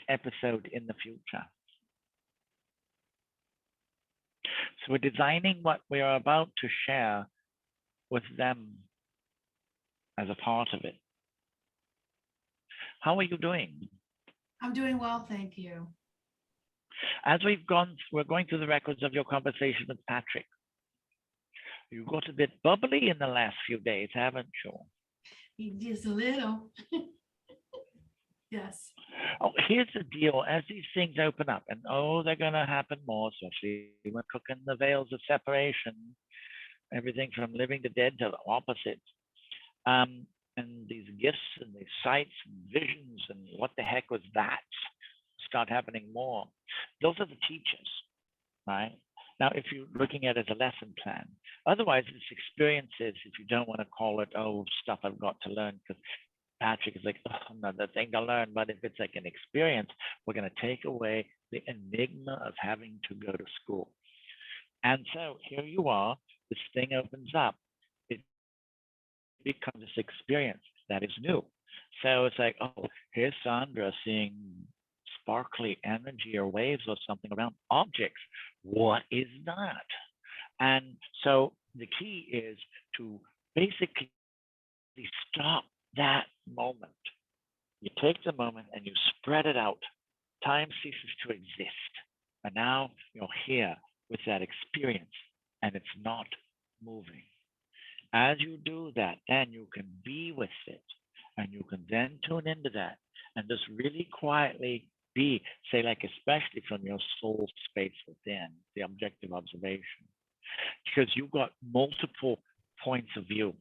S2: episode in the future. So we're designing what we are about to share with them as a part of it. How are you doing?
S1: I'm doing well, thank you.
S2: As we're going through the records of your conversation with Patrick. You got a bit bubbly in the last few days, haven't you?
S1: Just a little. Yes.
S2: Oh, here's the deal. As these things open up, and they're going to happen more, especially when cooking the veils of separation, everything from living to dead to the opposite. And these gifts and these sights and visions and what the heck was that start happening more. Those are the teachers, right? Now, if you're looking at it as a lesson plan, otherwise it's experiences, if you don't want to call it, stuff I've got to learn, because Patrick is like, another thing to learn. But if it's like an experience, we're going to take away the enigma of having to go to school. And so here you are, this thing opens up. It becomes this experience that is new. So it's like, here's Sandra seeing sparkly energy or waves or something around objects. What is that? And so the key is to basically stop that moment. You take the moment and you spread it out. Time ceases to exist. And now you're here with that experience and it's not moving. As you do that, then you can be with it and you can then tune into that and just really quietly be, say, like, especially from your soul space within the objective observation, because you've got multiple points of view.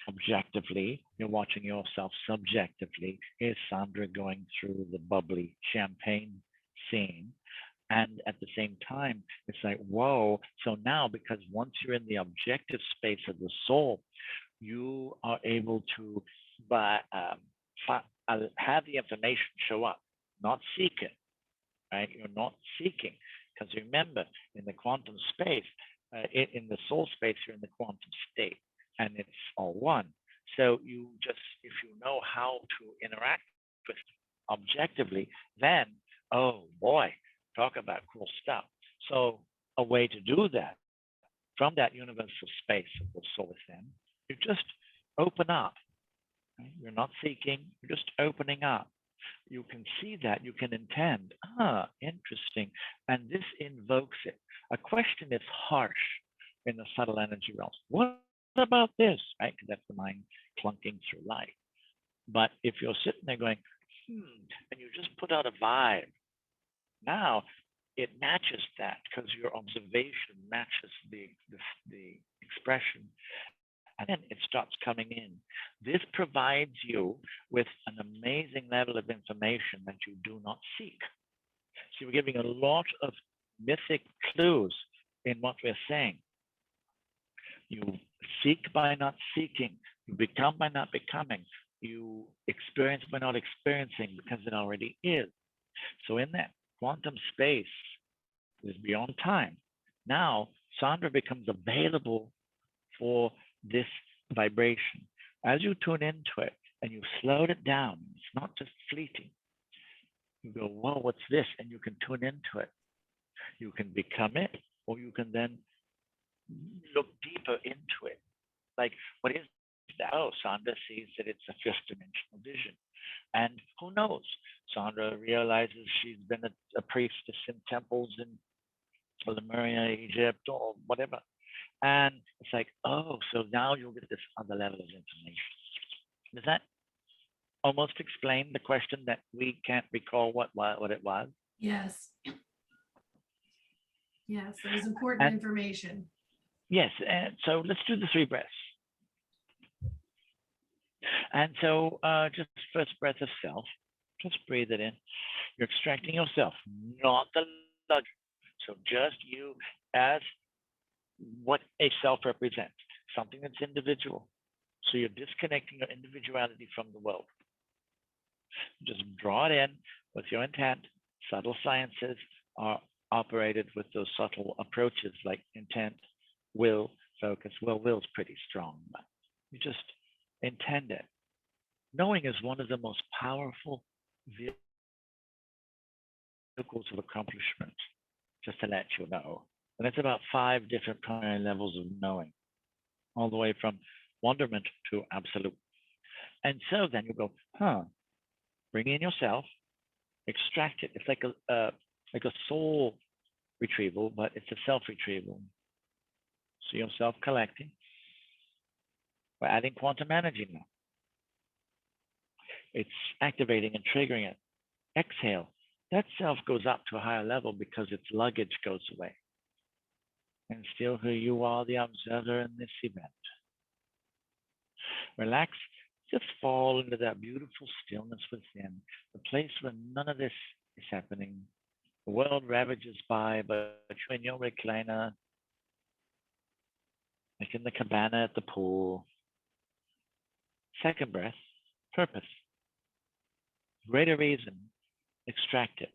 S2: Objectively, you're watching yourself. Subjectively, here's Sandra going through the bubbly champagne scene. And at the same time, it's like, whoa. So now, because once you're in the objective space of the soul, you are able to have the information show up, not seek it, right? You're not seeking. Because remember, in the quantum space, in the soul space, you're in the quantum state. And it's all one. So you just, if you know how to interact with it objectively, then, oh boy, talk about cool stuff. So a way to do that from that universal space of the soul within, you just open up. Right? You're not seeking, you're just opening up. You can see that, you can intend, interesting. And this invokes it. A question is harsh in the subtle energy realms. What about this, right? Because that's the mind clunking through life. But if you're sitting there going, and you just put out a vibe, now it matches that because your observation matches the expression, and then it starts coming in. This provides you with an amazing level of information that you do not seek. So we're giving a lot of mythic clues in what we're saying. You seek by not seeking. You become by not becoming. You experience by not experiencing because it already is. So in that quantum space is beyond time. Now, Sandra becomes available for this vibration. As you tune into it and you slowed it down, it's not just fleeting. You go, whoa, what's this? And you can tune into it. You can become it, or you can then look deeper into it. Like, what is that? Sandra sees that it's a fifth dimensional vision. And who knows? Sandra realizes she's been a priestess in temples in Lemuria, Egypt, or whatever. And it's like, so now you'll get this other level of information. Does that almost explain the question that we can't recall what it was?
S1: Yes. Yes, it was important information.
S2: Yes, and so let's do the 3 breaths. And so just first breath of self, just breathe it in. You're extracting yourself, not the luggage. So just you as what a self represents, something that's individual. So you're disconnecting your individuality from the world. Just draw it in with your intent. Subtle sciences are operated with those subtle approaches like intent, will focus. Well, will's pretty strong, but you just intend it. Knowing is one of the most powerful vehicles of accomplishment, just to let you know. And it's about 5 different primary levels of knowing, all the way from wonderment to absolute. And so then you go, bring in yourself, extract it. It's like a soul retrieval, but it's a self retrieval. So you're self collecting. We're adding quantum energy now. It's activating and triggering it. Exhale. That self goes up to a higher level because its luggage goes away. And still here you are, the observer in this event. Relax. Just fall into that beautiful stillness within, the place where none of this is happening. The world ravages by, but you're in your recliner, like in the cabana at the pool. Second breath, purpose. Greater reason, extract it.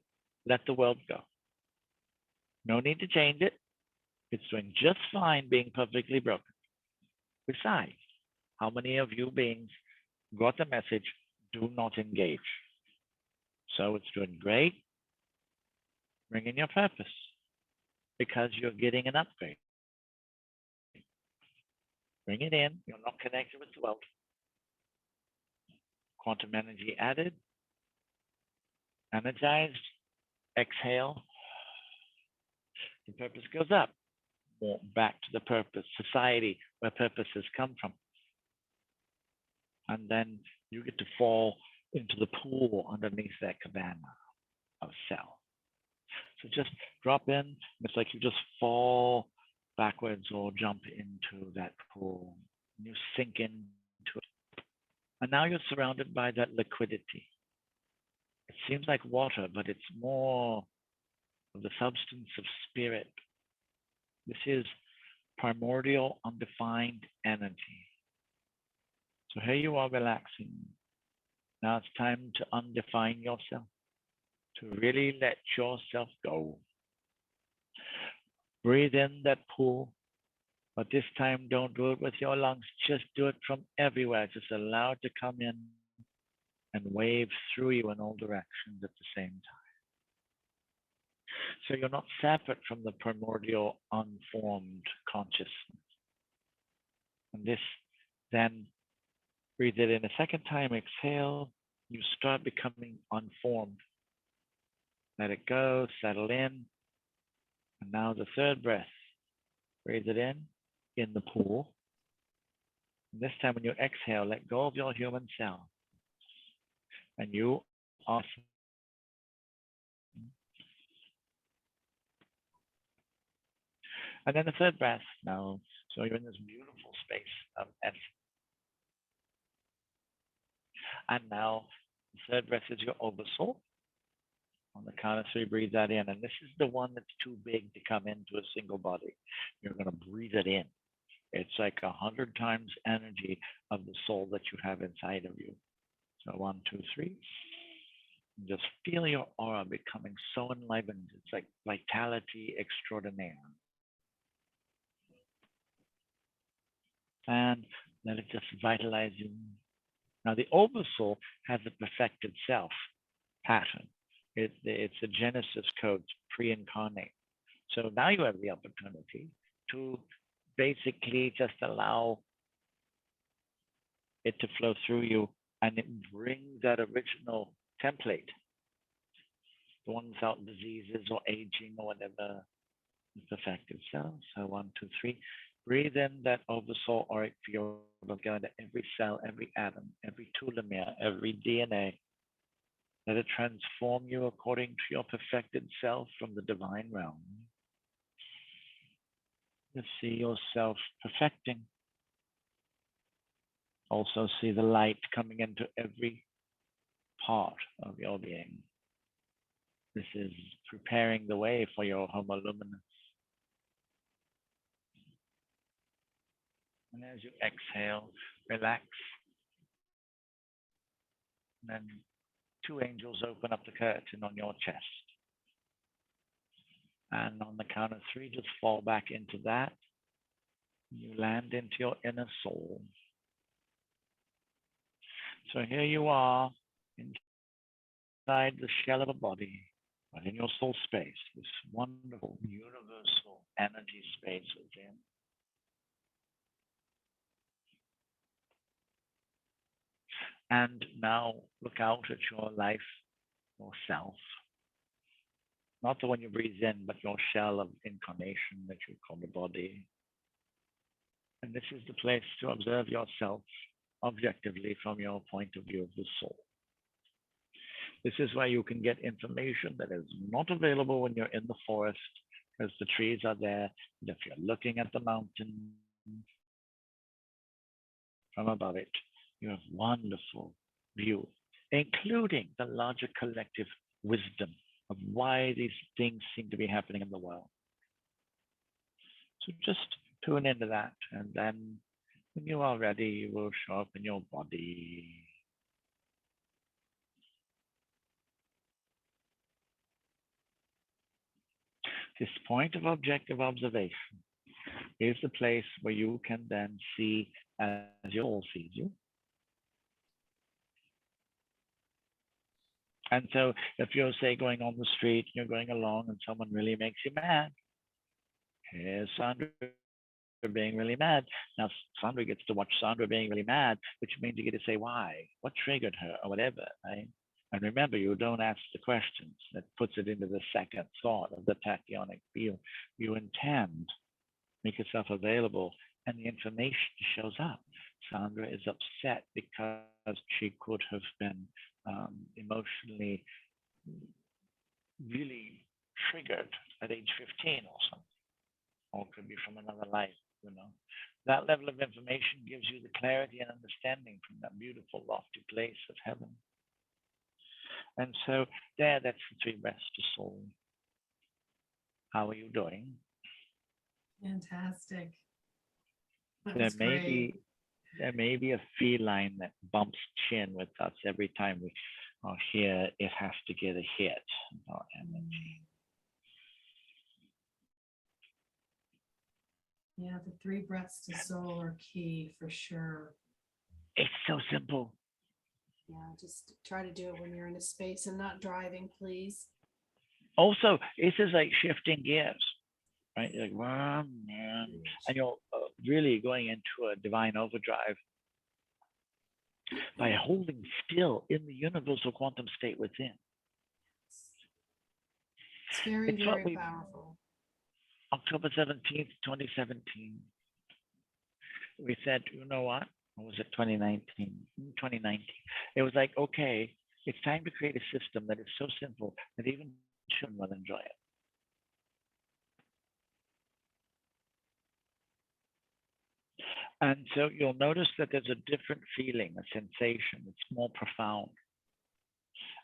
S2: Let the world go. No need to change it. It's doing just fine being perfectly broken. Besides, how many of you beings got the message, do not engage? So it's doing great. Bring in your purpose because you're getting an upgrade. Bring it in. You're not connected with the world. Quantum energy added. Energized. Exhale. The purpose goes up. More back to the purpose. Society, where purpose has come from. And then you get to fall into the pool underneath that cabana of self. So just drop in. It's like you just fall backwards or jump into that pool. And you sink into it. And now you're surrounded by that liquidity. It seems like water, but it's more of the substance of spirit. This is primordial, undefined energy. So here you are relaxing. Now it's time to undefine yourself, to really let yourself go. Breathe in that pool, but this time don't do it with your lungs. Just do it from everywhere. Just allow it to come in and wave through you in all directions at the same time. So you're not separate from the primordial unformed consciousness. And this then, breathe it in a second time, exhale, you start becoming unformed. Let it go, settle in. And now the third breath, breathe it in the pool. And this time when you exhale, let go of your human self. And you are. And then the third breath now. So you're in this beautiful space of essence. And now the third breath is your oversoul. On the count of 3, breathe that in. And this is the one that's too big to come into a single body. You're going to breathe it in. It's like 100 times energy of the soul that you have inside of you. So 1, 2, 3. And just feel your aura becoming so enlivened. It's like vitality extraordinaire. And let it just vitalize you. Now the oversoul has a perfected self pattern. It's a Genesis code, pre-incarnate. So now you have the opportunity to basically just allow it to flow through you, and it brings that original template, the one without diseases or aging or whatever, perfected self. So 1, 2, 3. Breathe in that oversoul auric field of God, every cell, every atom, every telomere, every DNA. Let it transform you according to your perfected self from the divine realm. You see yourself perfecting. Also see the light coming into every part of your being. This is preparing the way for your Homo Luminous. And as you exhale, relax. And then 2 angels open up the curtain on your chest. And on the count of 3, just fall back into that. You land into your inner soul. So here you are inside the shell of a body, but in your soul space, this wonderful universal energy space within. And now look out at your life, yourself. Not the one you breathe in, but your shell of incarnation that you call the body. And this is the place to observe yourself objectively from your point of view of the soul. This is where you can get information that is not available when you're in the forest, because the trees are there. And if you're looking at the mountain from above it, you have wonderful view, including the larger collective wisdom of why these things seem to be happening in the world. So just tune into that, and then when you are ready, you will show up in your body. This point of objective observation is the place where you can then see as your soul sees you. And so if you're, say, going on the street, and you're going along and someone really makes you mad, here's Sandra being really mad. Now Sandra gets to watch Sandra being really mad, which means you get to say why, what triggered her, or whatever, right? And remember, you don't ask the questions. That puts it into the second thought of the tachyonic field. You intend, make yourself available, and the information shows up. Sandra is upset because she could have been emotionally really triggered at age 15 or something, or it could be from another life, you know. That level of information gives you the clarity and understanding from that beautiful lofty place of heaven. And so that's the three breaths to soul. How are you doing?
S1: Fantastic. There
S2: may be a feline that bumps chin with us every time we are here. It has to get a hit or energy.
S1: Yeah, the three breaths to soul are key for sure.
S2: It's so simple.
S1: Yeah, just try to do it when you're in a space and not driving, please.
S2: Also, this is like shifting gears, right? You're like, and you're really going into a divine overdrive by holding still in the universal quantum state within.
S1: It's very, very powerful.
S2: October 17th, 2017, we said, you know what? Or was it 2019? 2019. It was like, okay, it's time to create a system that is so simple that even children will enjoy it. And so you'll notice that there's a different feeling, a sensation. It's more profound.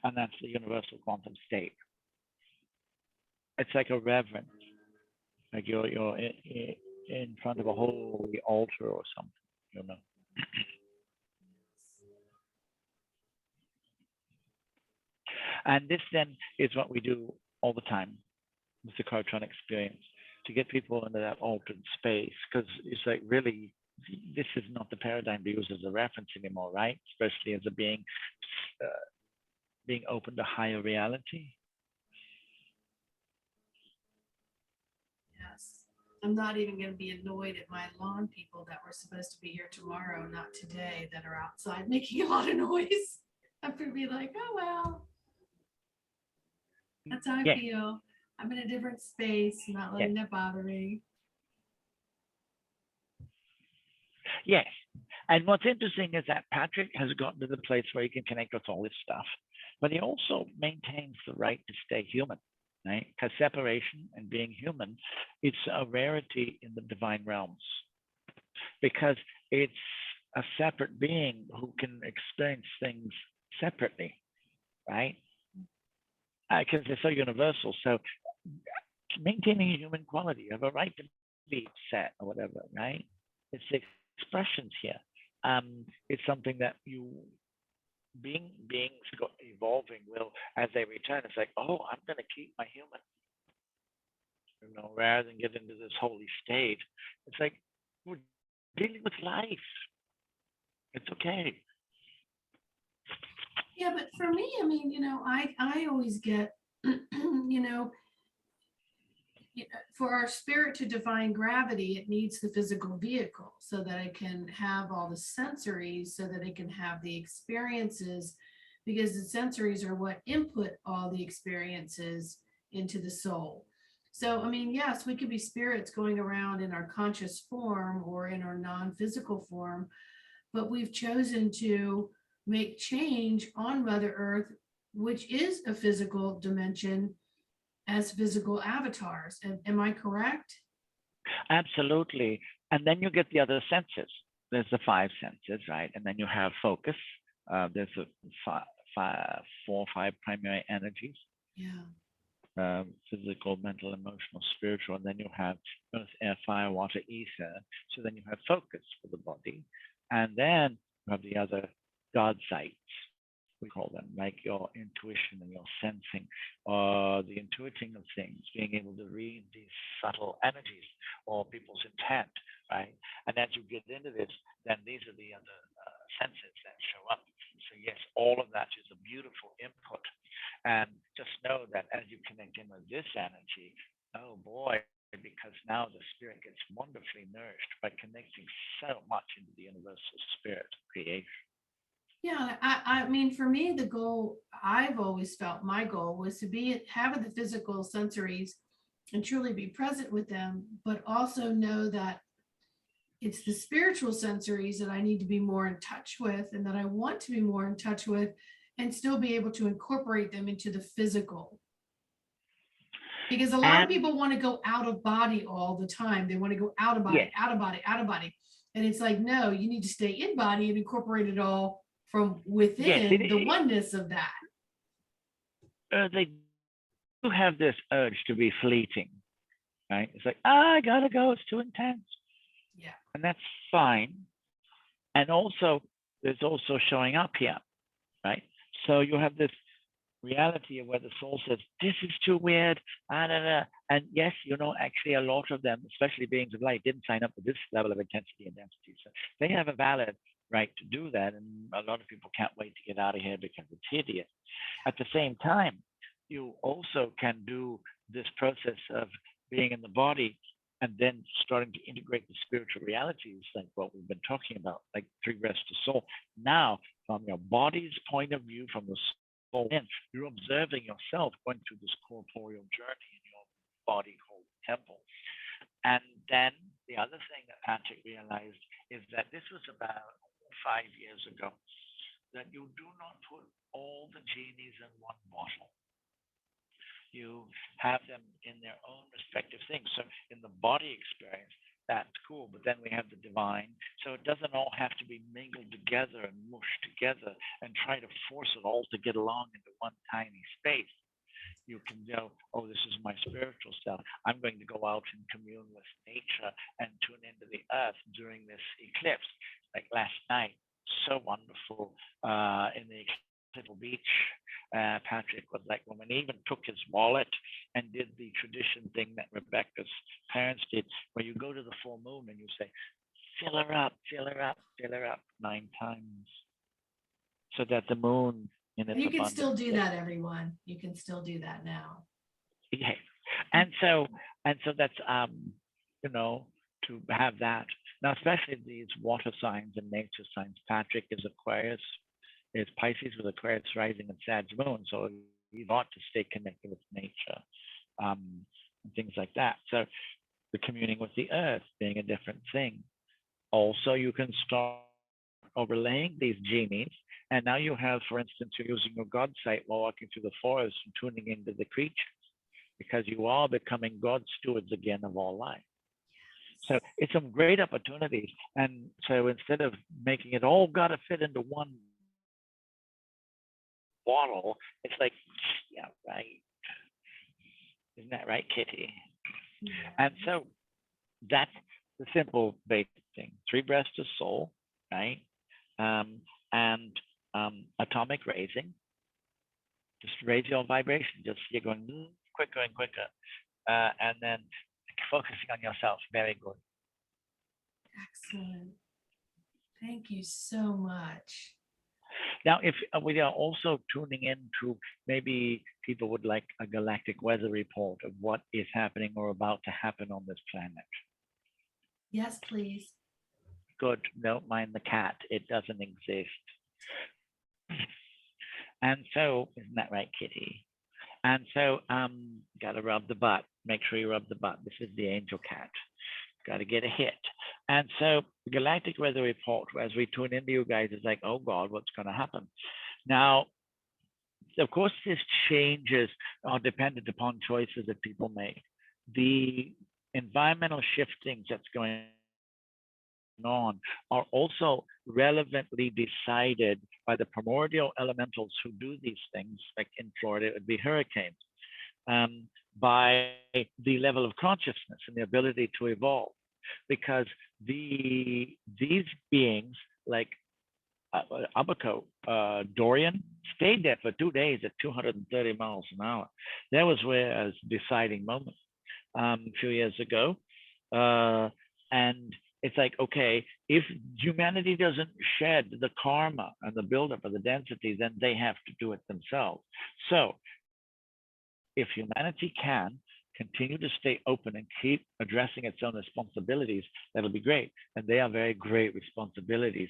S2: And that's the universal quantum state. It's like a reverence, like you're in front of a holy altar or something, you know. And this then is what we do all the time with the KARTRON experience, to get people into that altered space, because it's like, really, this is not the paradigm to use as a reference anymore, right? Especially as a being open to higher reality.
S1: Yes. I'm not even going to be annoyed at my lawn people that were supposed to be here tomorrow, not today, that are outside making a lot of noise. I'm going to be like, oh, well. That's how I feel. I'm in a different space, not letting that bother me.
S2: Yes. And what's interesting is that Patrick has gotten to the place where he can connect with all this stuff, but he also maintains the right to stay human, right? Because separation and being human, it's a rarity in the divine realms, because it's a separate being who can experience things separately, right? Because they're so universal. So maintaining a human quality, you have a right to be upset or whatever, right? It's the expressions here. It's something that beings evolving will, as they return, it's like, oh, I'm going to keep my human, you know, rather than get into this holy state. It's like, We're dealing with life. It's okay.
S1: Yeah, but for me, I mean, I always get, you know, for our spirit to define gravity, it needs the physical vehicle so that it can have all the sensories, so that it can have the experiences, because the sensories are what input all the experiences into the soul. So, I mean, yes, we could be spirits going around in our conscious form or in our non physical form, but we've chosen to make change on Mother Earth, which is a physical dimension, as physical avatars. Am I correct?
S2: Absolutely. And then you get the other senses. There's the five senses, right? And then you have focus. There's a four or five primary energies.
S1: Yeah.
S2: Physical, mental, emotional, spiritual, and then you have earth, air, fire, water, ether. So then you have focus for the body, and then you have the other God sights, we call them, like your intuition and your sensing, or the intuiting of things, being able to read these subtle energies or people's intent, right? And as you get into this, then these are the other senses that show up. So yes, all of that is a beautiful input. And just know that as you connect in with this energy, oh boy, because now the spirit gets wonderfully nourished by connecting so much into the universal spirit of creation.
S1: Yeah, I mean, for me, the goal, I've always felt my goal was to be having the physical sensories and truly be present with them, but also know that it's the spiritual sensories that I need to be more in touch with and that I want to be more in touch with, and still be able to incorporate them into the physical. Because a lot of
S2: And
S1: people want to go out of body all the time. They want to go out of body,
S2: yes,
S1: out of body, out of body. And it's like, no, you need to stay in body and incorporate it all from
S2: yes,
S1: within the oneness of that.
S2: they do have this urge to be fleeting, right? It's like, I gotta go, it's too intense.
S1: Yeah.
S2: And that's fine. And also, there's also showing up here, right? So you have this reality of where the soul says, this is too weird. And yes, actually a lot of them, especially beings of light, didn't sign up for this level of intensity and density. So they have a valid right to do that. And a lot of people can't wait to get out of here because it's hideous. At the same time, you also can do this process of being in the body and then starting to integrate the spiritual realities, like what we've been talking about, like three breaths to soul. Now, from your body's point of view, from the soul in, you're observing yourself going through this corporeal journey in your body called temple. And then the other thing that Patrick realized is that this was about 5 years ago, that you do not put all the genies in one bottle. You have them in their own respective things. So in the body experience, that's cool. But then we have the divine. So it doesn't all have to be mingled together and mushed together and try to force it all to get along into one tiny space. You can go, oh, this is my spiritual self. I'm going to go out and commune with nature and tune into the earth during this eclipse. Like last night, so wonderful in the Little Beach. Patrick was like, when he even took his wallet and did the tradition thing that Rebecca's parents did, where you go to the full moon and you say, fill her up, fill her up, fill her up 9 times, so that the moon in its
S1: You can
S2: abundance.
S1: still do that, everyone. You can still do that now.
S2: Yeah. And so that's to have that. Now, especially these water signs and nature signs. Patrick is Aquarius, is Pisces with Aquarius rising and Sag moon. So you want to stay connected with nature, and things like that. So the communing with the earth being a different thing. Also, you can start overlaying these genies. And now you have, for instance, you're using your God sight while walking through the forest and tuning into the creatures, because you are becoming God stewards again of all life. So it's some great opportunities. And so instead of making it all got to fit into one bottle, it's like, yeah, right. Isn't that right, Kitty?
S1: Yeah.
S2: And so that's the simple basic thing. 3 breaths to soul, right? And atomic raising. Just raise your vibration. Just you're going quicker and quicker. And then focusing on yourself. Very good.
S1: Excellent. Thank you so much.
S2: Now, if we are also tuning in to maybe people would like a galactic weather report of what is happening or about to happen on this planet.
S1: Yes, please.
S2: Good. Don't mind the cat. It doesn't exist. And so, isn't that right, Kitty? And so, gotta rub the butt. Make sure you rub the butt. This is the angel cat. Gotta get a hit. And so, the Galactic Weather Report, as we tune into you guys, is like, oh God, what's going to happen? Now, of course, this changes are dependent upon choices that people make. The environmental shiftings that's going on are also relevantly decided by the primordial elementals who do these things. Like in Florida, it would be hurricanes, by the level of consciousness and the ability to evolve, because these beings like Abaco, Dorian, stayed there for 2 days at 230 miles an hour. That was where a deciding moment a few years ago. And it's like, okay, if humanity doesn't shed the karma and the buildup of the density, then they have to do it themselves. So if humanity can continue to stay open and keep addressing its own responsibilities, that'll be great. And they are very great responsibilities,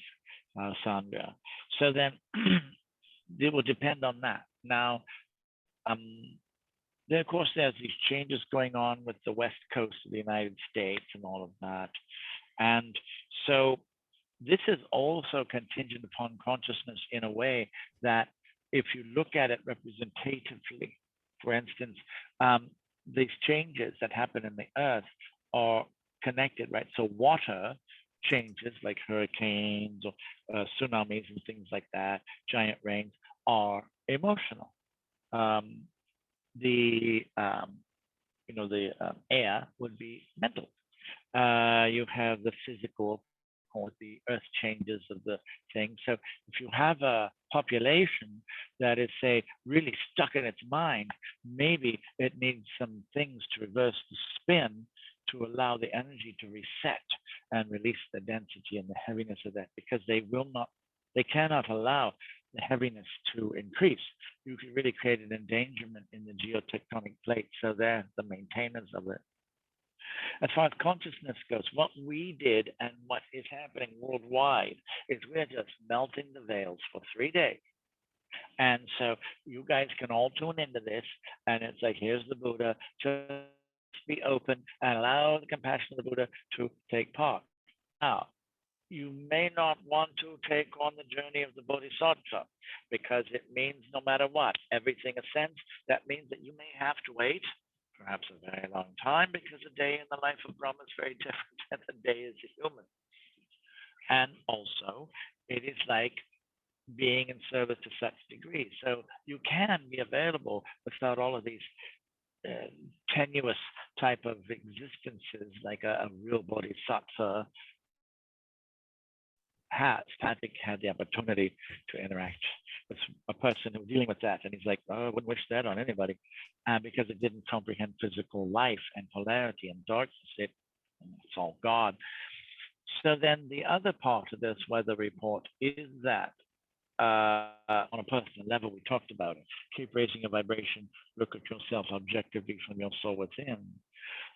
S2: Sandra. So then it will depend on that. Now, then of course, there's these changes going on with the West Coast of the United States and all of that. And so this is also contingent upon consciousness in a way that if you look at it representatively, for instance, these changes that happen in the earth are connected, right? So water changes like hurricanes or tsunamis and things like that, giant rains, are emotional. The air would be mental. You have the physical, or the earth changes of the thing. So if you have a population that is, say, really stuck in its mind, maybe it needs some things to reverse the spin to allow the energy to reset and release the density and the heaviness of that, because they cannot allow the heaviness to increase. You could really create an endangerment in the geotectonic plate. So they're the maintainers of it. As far as consciousness goes, what we did and what is happening worldwide is we're just melting the veils for 3 days. And so you guys can all tune into this, and it's like, here's the Buddha, just be open and allow the compassion of the Buddha to take part. Now, you may not want to take on the journey of the Bodhisattva, because it means no matter what, everything ascends. That means that you may have to wait perhaps a very long time, because a day in the life of Brahma is very different than a day as a human. And also, it is like being in service to such degree. So you can be available without all of these tenuous type of existences like a real bodhisattva has. Patrick had the opportunity to interact with a person who was dealing with that, and he's like, oh, I wouldn't wish that on anybody, because it didn't comprehend physical life and polarity and darkness. It's all God. So then the other part of this weather report is that on a personal level, we talked about it. Keep raising your vibration. Look at yourself objectively from your soul within.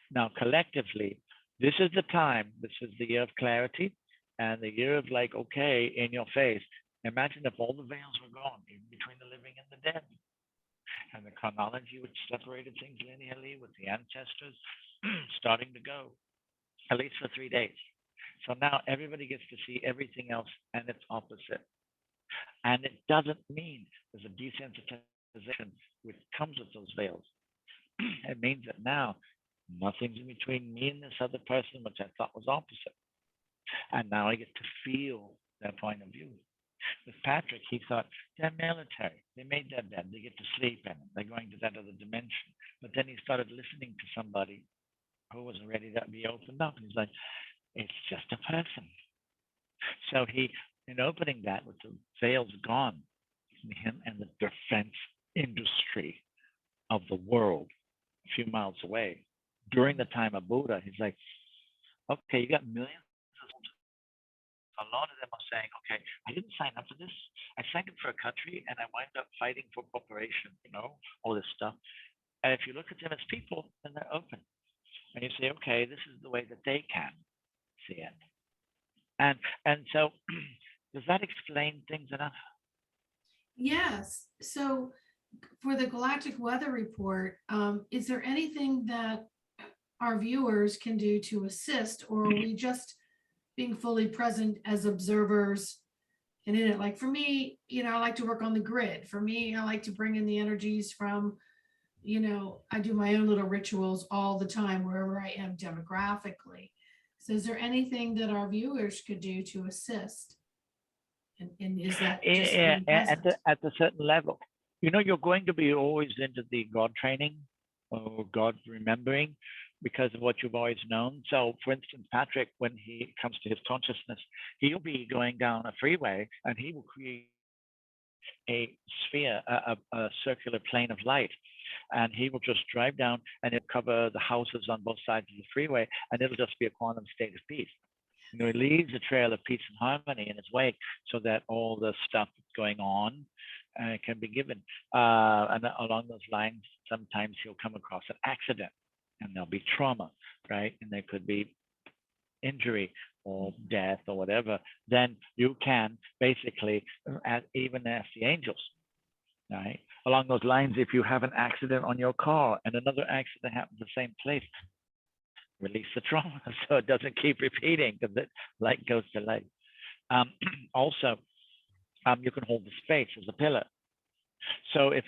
S2: Now, collectively, this is the time. This is the year of clarity and the year of like, okay, in your face. Imagine if all the veils were gone between the living and the dead, and the chronology which separated things linearly with the ancestors starting to go, at least for 3 days. So now everybody gets to see everything else and its opposite. And it doesn't mean there's a desensitization which comes with those veils. It means that now nothing's in between me and this other person, which I thought was opposite. And now I get to feel their point of view. With Patrick, he thought, they're military. They made their bed. They get to sleep in it. They're going to that other dimension. But then he started listening to somebody who was ready to be opened up. And he's like, it's just a person. So he, in opening that with the veils gone, him and the defense industry of the world a few miles away, during the time of Buddha, he's like, okay, you got millions of a lot of them are saying, okay, I didn't sign up for this. I signed up for a country and I wind up fighting for corporation, all this stuff. And if you look at them as people, then they're open. And you say, okay, this is the way that they can see it. And so does that explain things enough?
S1: Yes. So for the Galactic Weather Report, is there anything that our viewers can do to assist, or are we just being fully present as observers and in it? Like for me, I like to work on the grid. For me, I like to bring in the energies from, I do my own little rituals all the time wherever I am demographically. So is there anything that our viewers could do to assist? And is that just being present?
S2: At a certain level, you're going to be always into the God training or God remembering because of what you've always known. So for instance, Patrick, when he comes to his consciousness, he'll be going down a freeway and he will create a sphere, a circular plane of light. And he will just drive down and it'll cover the houses on both sides of the freeway, and it'll just be a quantum state of peace. He leaves a trail of peace and harmony in his wake so that all the stuff that's going on can be given. And along those lines, sometimes he'll come across an accident and there'll be trauma, right? And there could be injury or death or whatever. Then you can basically even ask the angels, right? Along those lines, if you have an accident on your car and another accident happens in the same place, release the trauma so it doesn't keep repeating, because light goes to light. Also, you can hold the space as a pillar. So if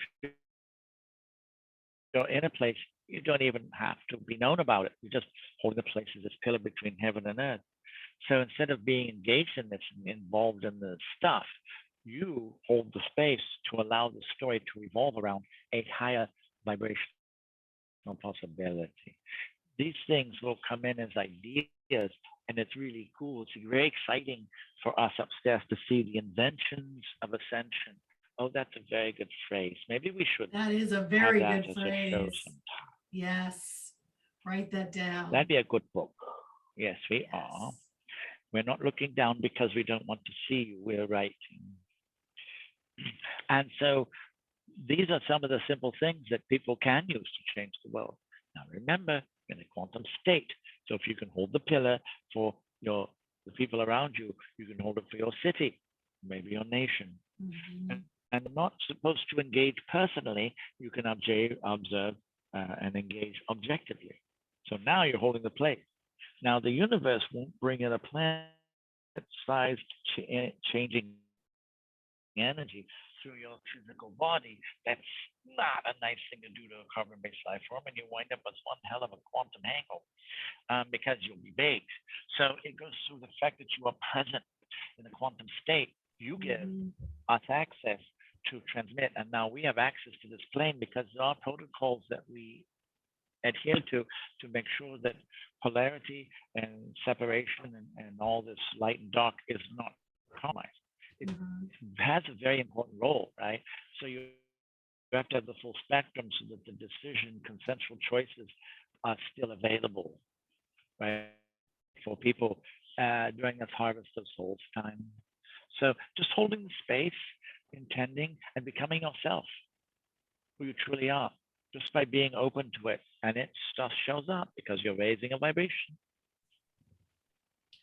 S2: you're in a place, you don't even have to be known about it. You just hold the place as this pillar between heaven and earth. So instead of being engaged in this and involved in the stuff, you hold the space to allow the story to revolve around a higher vibrational possibility. These things will come in as ideas, and it's really cool. It's very exciting for us upstairs to see the inventions of ascension. Oh, that's a very good phrase. Maybe we should.
S1: That is a very good phrase. Yes. Write that down.
S2: That'd be a good book. Yes, we are. We're not looking down because we don't want to see you. We're writing. And so these are some of the simple things that people can use to change the world. Now, remember, in a quantum state. So if you can hold the pillar for the people around you, you can hold it for your city, maybe your nation. And not supposed to engage personally, you can observe and engage objectively. So now you're holding the place. Now the universe won't bring in a planet-sized changing energy through your physical body. That's not a nice thing to do to a carbon-based life form, and you wind up with one hell of a quantum angle because you'll be baked. So it goes through the fact that you are present in the quantum state. You give us access to transmit, and now we have access to this plane because there are protocols that we adhere to make sure that polarity and separation and all this light and dark is not compromised. It has a very important role, right? So you have to have the full spectrum so that the decision, consensual choices are still available, right, for people during this harvest of souls time. So just holding the space, intending, and becoming yourself, who you truly are, just by being open to it, and it stuff shows up because you're raising a vibration.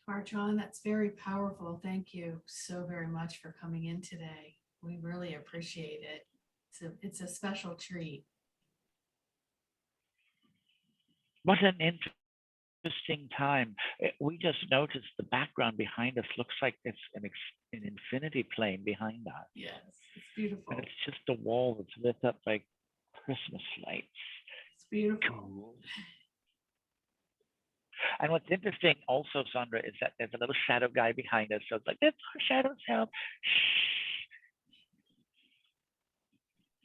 S1: KARTRON, that's very powerful. Thank you so very much for coming in today. We really appreciate it. It's a special treat.
S2: What an interesting time. We just noticed the background behind us looks like it's an infinity plane behind us.
S1: Yes, it's beautiful.
S2: And it's just a wall that's lit up by Christmas lights.
S1: It's beautiful.
S2: Cool. And what's interesting also, Sandra, is that there's a little shadow guy behind us. So it's like, that's our shadows help.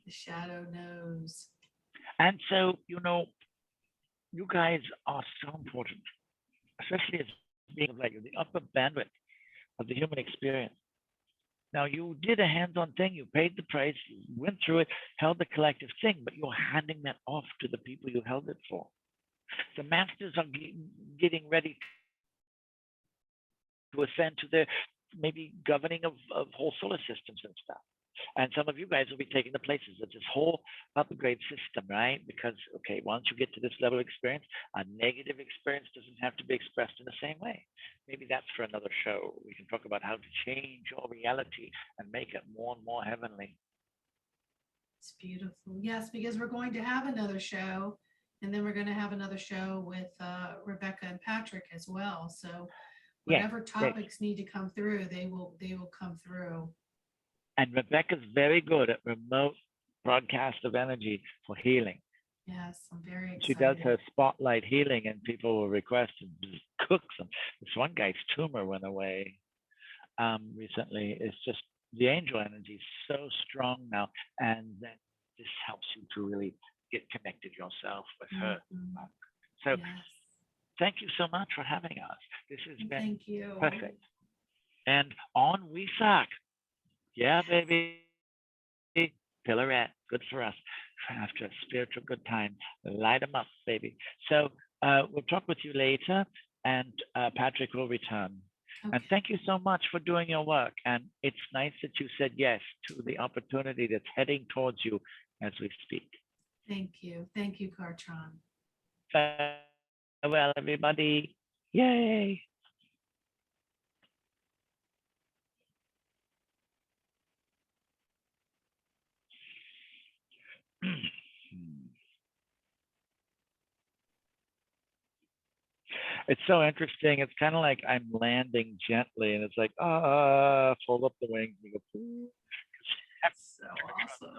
S1: The shadow knows.
S2: And so, you guys are so important, especially as being like the upper bandwidth of the human experience. Now, you did a hands-on thing. You paid the price. You went through it, held the collective thing, but you're handing that off to the people you held it for. The masters are getting ready to ascend to their maybe governing of whole solar systems and stuff. And some of you guys will be taking the places of this whole upgrade system, right? Because, okay, once you get to this level of experience, a negative experience doesn't have to be expressed in the same way. Maybe that's for another show. We can talk about how to change your reality and make it more and more heavenly.
S1: It's beautiful. Yes, because we're going to have another show, and then we're going to have another show with Rebecca and Patrick as well. So whatever topics need to come through, they will come through.
S2: And Rebecca's very good at remote broadcast of energy for healing.
S1: Yes, I'm very excited.
S2: She does her spotlight healing, and people will request and just cooks them. This one guy's tumor went away recently. It's just the angel energy is so strong now, and that this helps you to really get connected yourself with her. So thank you so much for having us. This has been perfect. And on Wesak. Yeah, baby. Pillarette, good for us. After a spiritual good time, light them up, baby. So we'll talk with you later, and Patrick will return. Okay. And thank you so much for doing your work. And it's nice that you said yes to the opportunity that's heading towards you as we speak.
S1: Thank you. Thank you, KARTRON.
S2: Farewell, everybody. Yay. It's so interesting. It's kind of like I'm landing gently, and it's like, fold up the wings. And go,
S1: that's so awesome.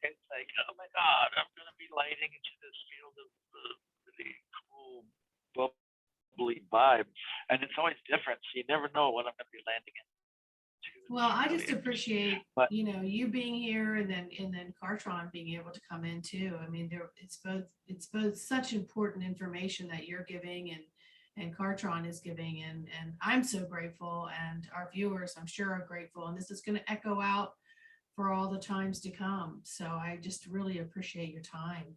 S2: It's like, oh my God, I'm going to be lighting into this field of really cool, bubbly vibe. And it's always different. So you never know what I'm going to be landing in.
S1: Well, I just appreciate, you being here, and then KARTRON being able to come in too. I mean, it's both such important information that you're giving and KARTRON is giving, and I'm so grateful, and our viewers, I'm sure, are grateful, and this is going to echo out for all the times to come. So I just really appreciate your time.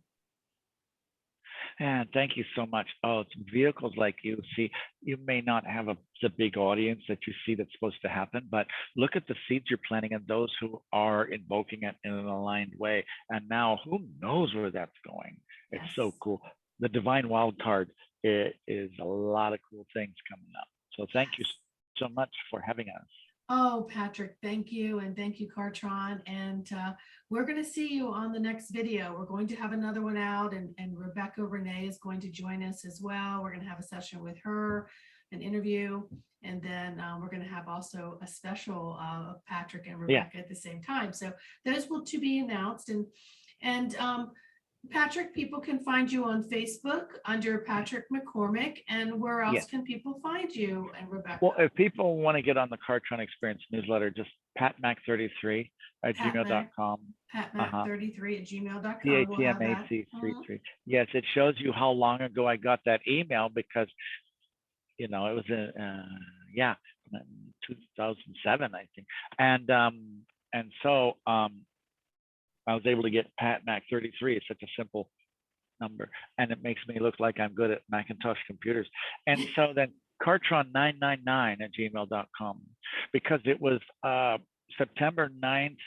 S2: And thank you so much. Oh, it's vehicles like you. See, you may not have the big audience that you see that's supposed to happen, but look at the seeds you're planting and those who are invoking it in an aligned way. And now who knows where that's going? It's so cool. The divine wild card is a lot of cool things coming up. So thank you so much for having us.
S1: Oh, Patrick, thank you. And thank you, KARTRON. And we're going to see you on the next video. We're going to have another one out, and Rebecca Renee is going to join us as well. We're going to have a session with her, an interview, and then we're going to have also a special of Patrick and Rebecca at the same time. So those will to be announced. And Patrick, people can find you on Facebook under Patrick McCormick, and where else can people find you and Rebecca?
S2: Well, if people want to get on the KARTRON Experience newsletter, just patmac33 at gmail.com.
S1: Patmac33 at gmail.com.
S2: PATMAC33. Yes, it shows you how long ago I got that email, because, it was in 2007, I think. And so I was able to get PatMac33. It's such a simple number, and it makes me look like I'm good at Macintosh computers. And so then KARTRON999 at gmail.com, because it was September 9th,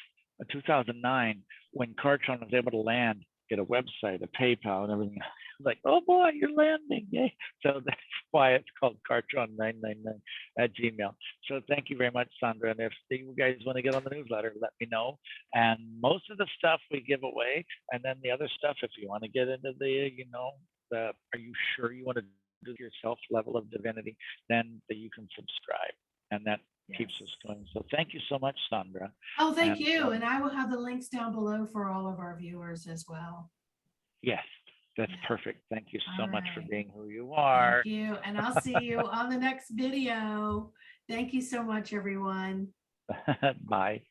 S2: 2009, when KARTRON was able to land, get a website, a PayPal, and everything. Like, oh boy, you're landing, yay. So that's why it's called KARTRON999 at Gmail. So thank you very much, Sandra. And if you guys want to get on the newsletter, let me know. And most of the stuff we give away, and then the other stuff, if you want to get into the, are you sure you want to do yourself level of divinity, then you can subscribe, and that keeps us going. So thank you so much, Sandra.
S1: Oh, thank you. And I will have the links down below for all of our viewers as well.
S2: Yes. That's perfect. Thank you so much for being who you are.
S1: Thank you. And I'll see you on the next video. Thank you so much, everyone.
S2: Bye.